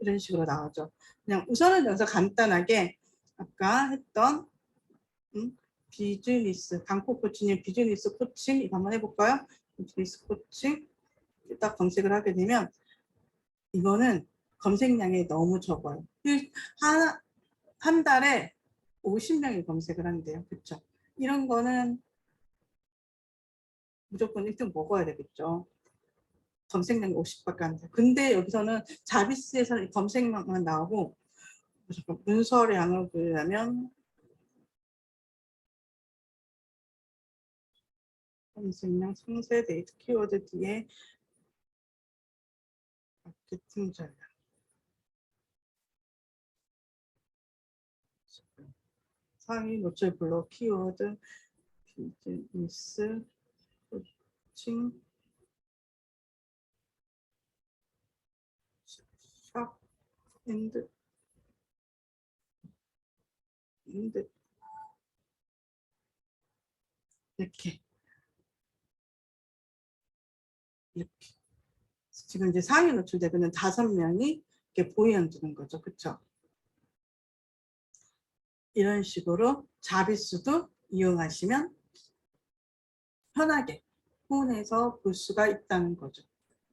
이런 식으로 나오죠. 그냥 우선은 여기서 간단하게 아까 했던 비즈니스, 강포 코치님 비즈니스 코칭 이거 한번 해볼까요? 비즈니스 코칭 딱 검색을 하게 되면 이거는 검색량이 너무 적어요. 한 달에 50명이 검색을 한대요. 그렇죠? 이런 거는 무조건 1등 먹어야 되겠죠. 검색량이 50밖에 안 돼. 근데 여기서는 자비스에서는 검색량만 나오고 문서량을 보려면 검색량 상세 데이터 키워드 뒤에 마케팅 전략 상위 노출 블록 키워드 비즈니스 코칭 샵 엔드 이렇게 지금 이제 상위 노출되고는 5명이 이렇게 보여주는 거죠. 그렇죠? 이런 식으로 자비수도 이용하시면 편하게 폰에서 볼 수가 있다는 거죠.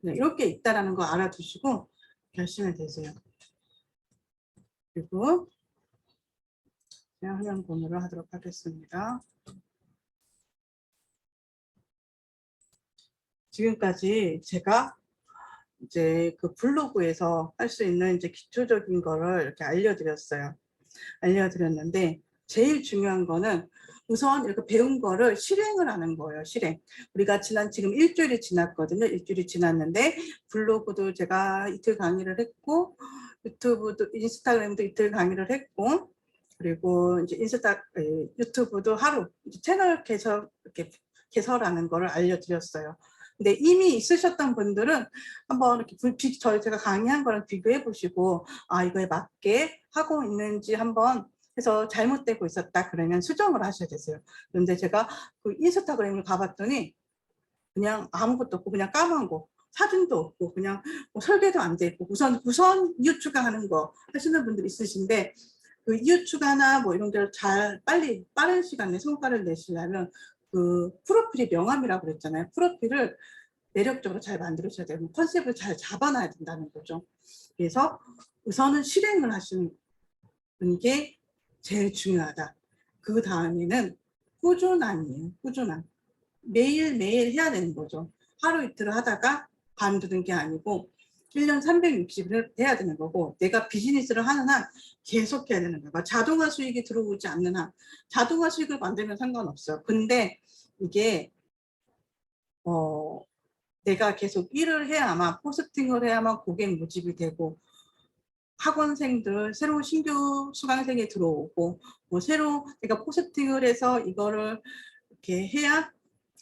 네, 이렇게 있다라는 거 알아두시고 하시면 되세요. 그리고 그냥 화면 공유를 하도록 하겠습니다. 지금까지 제가 이제 그 블로그에서 할 수 있는 이제 기초적인 거를 이렇게 알려드렸는데 제일 중요한 거는 우선 이렇게 배운 거를 실행을 하는 거예요. 실행. 우리가 지금 일주일이 지났거든요. 일주일이 지났는데 블로그도 제가 이틀 강의를 했고 유튜브도 인스타그램도 이틀 강의를 했고, 그리고 이제 유튜브도 하루 채널 개설하는 거를 알려드렸어요. 근데 이미 있으셨던 분들은 한번 이렇게 제가 강의한 거랑 비교해 보시고, 아, 이거에 맞게 하고 있는지 한번 해서 잘못되고 있었다 그러면 수정을 하셔야 되세요. 그런데 제가 그 인스타그램을 가봤더니 그냥 아무것도 없고 그냥 까만 거, 사진도 없고 그냥 뭐 설계도 안 돼 있고 우선 이웃 추가하는 거 하시는 분들 있으신데, 그 이웃 추가나 뭐 이런 데를 빠른 시간에 성과를 내시려면 그 프로필이 명함이라고 그랬잖아요. 프로필을 매력적으로 잘 만들어셔야 되고 컨셉을 잘 잡아놔야 된다는 거죠. 그래서 우선은 실행을 하시는 게 제일 중요하다. 그 다음에는 꾸준함이에요. 꾸준함. 매일매일 해야 되는 거죠. 하루 이틀 하다가 관두는 게 아니고 1년 360을 해야 되는 거고, 내가 비즈니스를 하는 한 계속 해야 되는 거예요. 자동화 수익이 들어오지 않는 한 자동화 수익을 만들면 상관없어요. 근데 이게 내가 계속 일을 해야만, 포스팅을 해야만 고객 모집이 되고, 학원생들 새로운 신규 수강생이 들어오고, 뭐 새로 내가 포스팅을 해서 이거를 이렇게 해야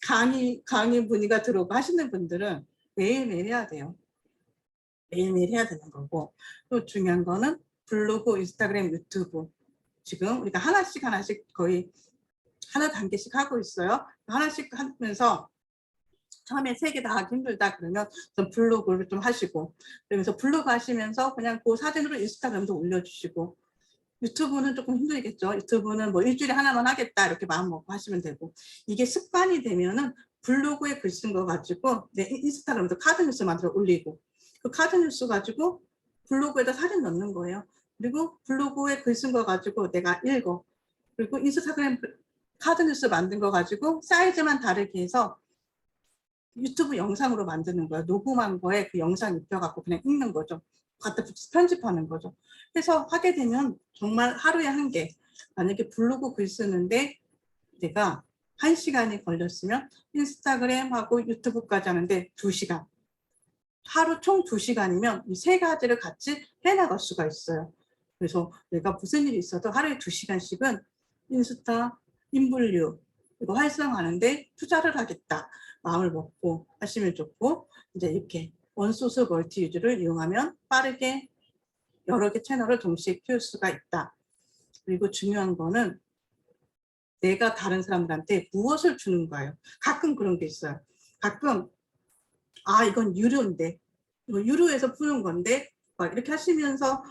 강의 문의가 들어오고 하시는 분들은 매일매일 해야 돼요. 매일매일 해야 되는 거고, 또 중요한 거는 블로그, 인스타그램, 유튜브. 지금 우리가 하나씩 거의 하나 단계씩 하고 있어요. 하나씩 하면서 처음에 3개 다 하기 힘들다 그러면 좀 블로그를 좀 하시고, 그러면서 블로그 하시면서 그냥 그 사진으로 인스타그램도 올려주시고, 유튜브는 조금 힘들겠죠. 유튜브는 뭐 일주일에 하나만 하겠다 이렇게 마음 먹고 하시면 되고, 이게 습관이 되면은 블로그에 글 쓴 거 가지고 내 인스타그램도 카드 뉴스 만들어 올리고, 그 카드 뉴스 가지고 블로그에다 사진 넣는 거예요. 그리고 블로그에 글 쓴 거 가지고 내가 읽어. 그리고 인스타그램 카드 뉴스 만든 거 가지고 사이즈만 다르게 해서 유튜브 영상으로 만드는 거예요. 녹음한 거에 그 영상 입혀갖고 그냥 읽는 거죠. 갖다 편집하는 거죠. 해서 하게 되면 정말 하루에 1개. 만약에 블로그 글 쓰는데 내가 1시간이 걸렸으면 인스타그램하고 유튜브까지 하는데 2시간. 하루 총 2시간이면 이 3가지를 같이 해나갈 수가 있어요. 그래서 내가 무슨 일이 있어도 하루에 2시간씩은 인스타, 인블류 이거 활성화하는데 투자를 하겠다. 마음을 먹고 하시면 좋고, 이제 이렇게 원소스 멀티 유즈를 이용하면 빠르게 여러 개 채널을 동시에 키울 수가 있다. 그리고 중요한 거는 내가 다른 사람들한테 무엇을 주는 거예요. 가끔 그런 게 있어요. 가끔 아, 이건 유료인데, 이거 유료에서 푸는 건데 막 이렇게 하시면서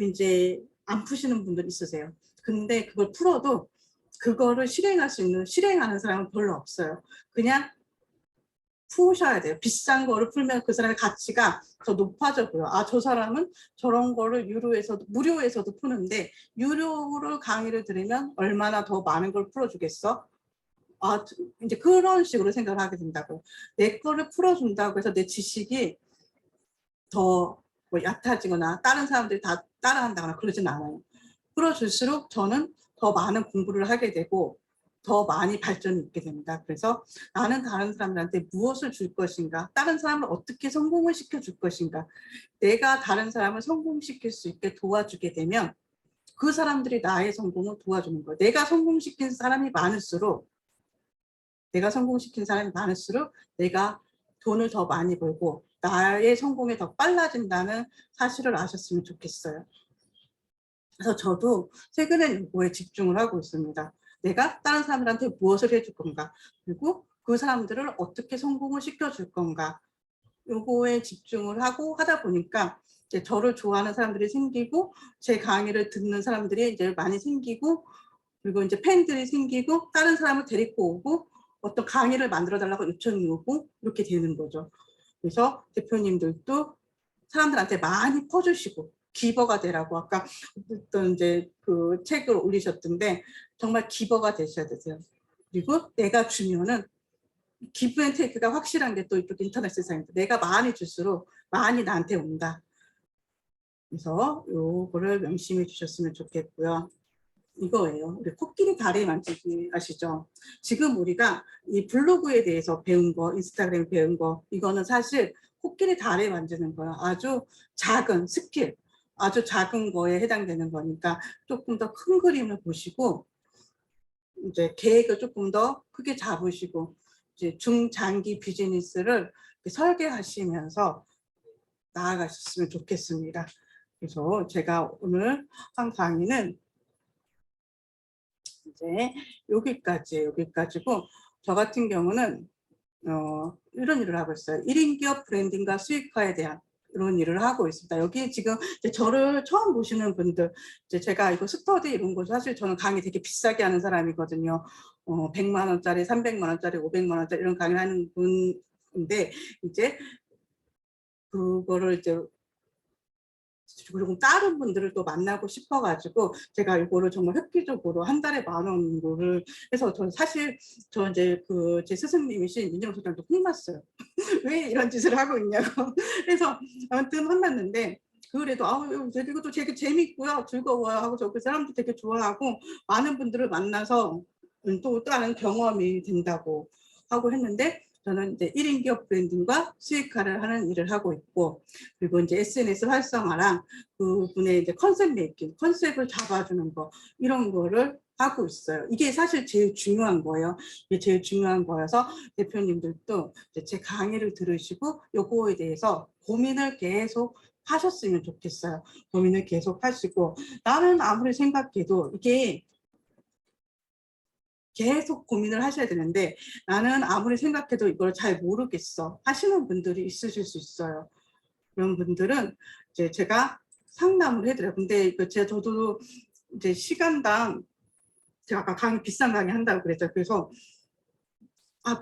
이제 안 푸시는 분들 있으세요. 근데 그걸 풀어도 그거를 실행하는 사람은 별로 없어요. 그냥 푸셔야 돼요. 비싼 거를 풀면 그 사람의 가치가 더 높아져 보여. 아, 저 사람은 저런 거를 무료에서도 푸는데 유료로 강의를 들으면 얼마나 더 많은 걸 풀어주겠어? 아, 이제 그런 식으로 생각을 하게 된다고. 내 거를 풀어준다고 해서 내 지식이 더 뭐 얕아지거나 다른 사람들이 다 따라한다거나 그러진 않아요. 풀어줄수록 저는 더 많은 공부를 하게 되고 더 많이 발전이 있게 됩니다. 그래서 나는 다른 사람들한테 무엇을 줄 것인가, 다른 사람을 어떻게 성공을 시켜줄 것인가, 내가 다른 사람을 성공시킬 수 있게 도와주게 되면 그 사람들이 나의 성공을 도와주는 거예요. 내가 성공시킨 사람이 많을수록 내가 돈을 더 많이 벌고 나의 성공이 더 빨라진다는 사실을 아셨으면 좋겠어요. 그래서 저도 최근에 이거에 집중을 하고 있습니다. 내가 다른 사람들한테 무엇을 해줄 건가, 그리고 그 사람들을 어떻게 성공을 시켜줄 건가, 요거에 집중을 하고 하다 보니까 이제 저를 좋아하는 사람들이 생기고 제 강의를 듣는 사람들이 이제 많이 생기고, 그리고 이제 팬들이 생기고 다른 사람을 데리고 오고 어떤 강의를 만들어 달라고 요청이 오고 이렇게 되는 거죠. 그래서 대표님들도 사람들한테 많이 퍼주시고 기버가 되라고 아까 어떤 이제 그 책을 올리셨던데 정말 기버가 되셔야 되세요. 그리고 내가 주면은 기브 앤 테이크가 확실한 게 또 이쪽 인터넷 세상인데 내가 많이 줄수록 많이 나한테 온다. 그래서 요거를 명심해 주셨으면 좋겠고요. 이거예요. 우리 코끼리 다리 만지기 아시죠? 지금 우리가 이 블로그에 대해서 배운 거, 인스타그램 배운 거, 이거는 사실 코끼리 다리 만지는 거예요. 아주 작은 스킬. 아주 작은 거에 해당되는 거니까 조금 더 큰 그림을 보시고 이제 계획을 조금 더 크게 잡으시고 이제 중장기 비즈니스를 설계하시면서 나아가셨으면 좋겠습니다. 그래서 제가 오늘 한 강의는 이제 여기까지고 저 같은 경우는 이런 일을 하고 있어요. 1인 기업 브랜딩과 수익화에 대한 이런 일을 하고 있습니다. 여기 지금 이제 저를 처음 보시는 분들, 이제 제가 이거 스터디 이런 거 사실 저는 강의 되게 비싸게 하는 사람이거든요. 100만 원짜리, 300만 원짜리, 500만 원짜리 이런 강의를 하는 분인데 이제 그거를 이제 그리고 다른 분들을 또 만나고 싶어가지고 제가 이거를 정말 획기적으로 한 달에 10,000원을 해서 저는 사실 저 이제 그 제 스승님이신 민정 소장도 혼났어요. 왜 이런 짓을 하고 있냐고. 그래서 아무튼 혼났는데 그래도 이것도 되게 재밌고요, 즐거워요 하고 저 그 사람도 되게 좋아하고 많은 분들을 만나서 또 다른 경험이 된다고 하고 했는데 저는 이제 1인 기업 브랜딩과 수익화를 하는 일을 하고 있고 그리고 이제 SNS 활성화랑 그분의 이제 컨셉 메이킹, 컨셉을 잡아주는 거 이런 거를 하고 있어요. 이게 사실 제일 중요한 거예요. 이게 제일 중요한 거여서 대표님들도 제 강의를 들으시고 요거에 대해서 고민을 계속 하셨으면 좋겠어요. 고민을 계속 하시고 나는 아무리 생각해도 이게 계속 고민을 하셔야 되는데 나는 아무리 생각해도 이걸 잘 모르겠어 하시는 분들이 있으실 수 있어요. 그런 분들은 이제 제가 상담을 해드려요. 근데 저도 이제 시간당 제가 아까 강의 비싼 강의 한다고 그랬죠. 그래서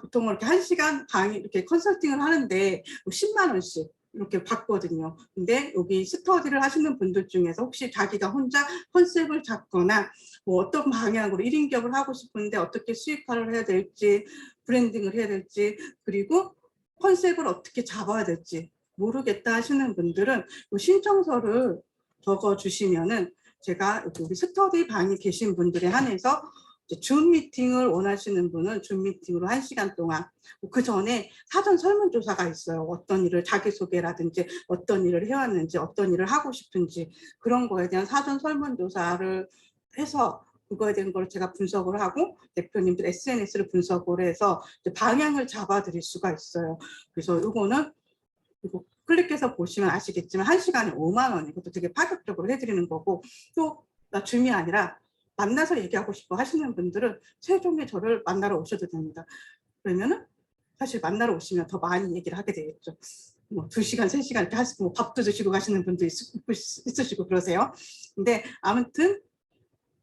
보통 이렇게 1시간 강의 이렇게 컨설팅을 하는데 10만 원씩 이렇게 받거든요. 근데 여기 스터디를 하시는 분들 중에서 혹시 자기가 혼자 컨셉을 잡거나 뭐 어떤 방향으로 1인 기업을 하고 싶은데 어떻게 수익화를 해야 될지 브랜딩을 해야 될지 그리고 컨셉을 어떻게 잡아야 될지 모르겠다 하시는 분들은 신청서를 적어 주시면은 제가 우리 스터디 방에 계신 분들에 한해서 줌 미팅을 원하시는 분은 줌 미팅으로 1시간 동안 그 전에 사전 설문조사가 있어요. 어떤 일을 자기소개라든지 어떤 일을 해왔는지 어떤 일을 하고 싶은지 그런 거에 대한 사전 설문조사를 해서 그거에 대한 걸 제가 분석을 하고 대표님들 SNS를 분석을 해서 방향을 잡아드릴 수가 있어요. 그래서 이거는 이거 클릭해서 보시면 아시겠지만 1시간에 5만 원 이것도 되게 파격적으로 해드리는 거고 또 나 줌이 아니라 만나서 얘기하고 싶어 하시는 분들은 최종에 저를 만나러 오셔도 됩니다. 그러면은 사실 만나러 오시면 더 많이 얘기를 하게 되겠죠. 뭐 2시간, 3시간 이렇게 하시고 뭐 밥도 드시고 가시는 분도 있으시고 그러세요. 근데 아무튼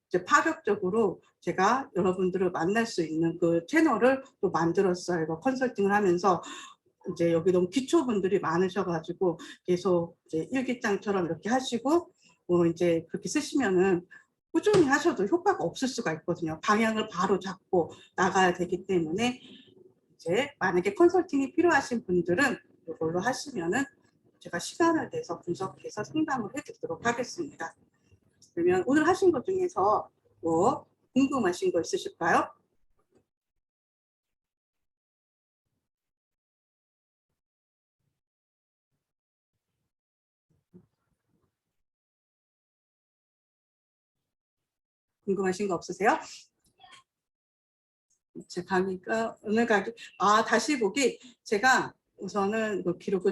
이제 파격적으로 제가 여러분들을 만날 수 있는 그 채널을 또 만들었어요. 이거 컨설팅을 하면서 이제 여기 너무 기초분들이 많으셔가지고 계속 이제 일기장처럼 이렇게 하시고 이제 그렇게 쓰시면은 꾸준히 하셔도 효과가 없을 수가 있거든요. 방향을 바로 잡고 나가야 되기 때문에 이제 만약에 컨설팅이 필요하신 분들은 이걸로 하시면은 제가 시간을 내서 분석해서 상담을 해드리도록 하겠습니다. 그러면 오늘 하신 것 중에서 뭐 궁금하신 거 있으실까요? 궁금하신 거 없으세요? 제 강의가 오늘 강의 다시 보기 제가 우선은 기록을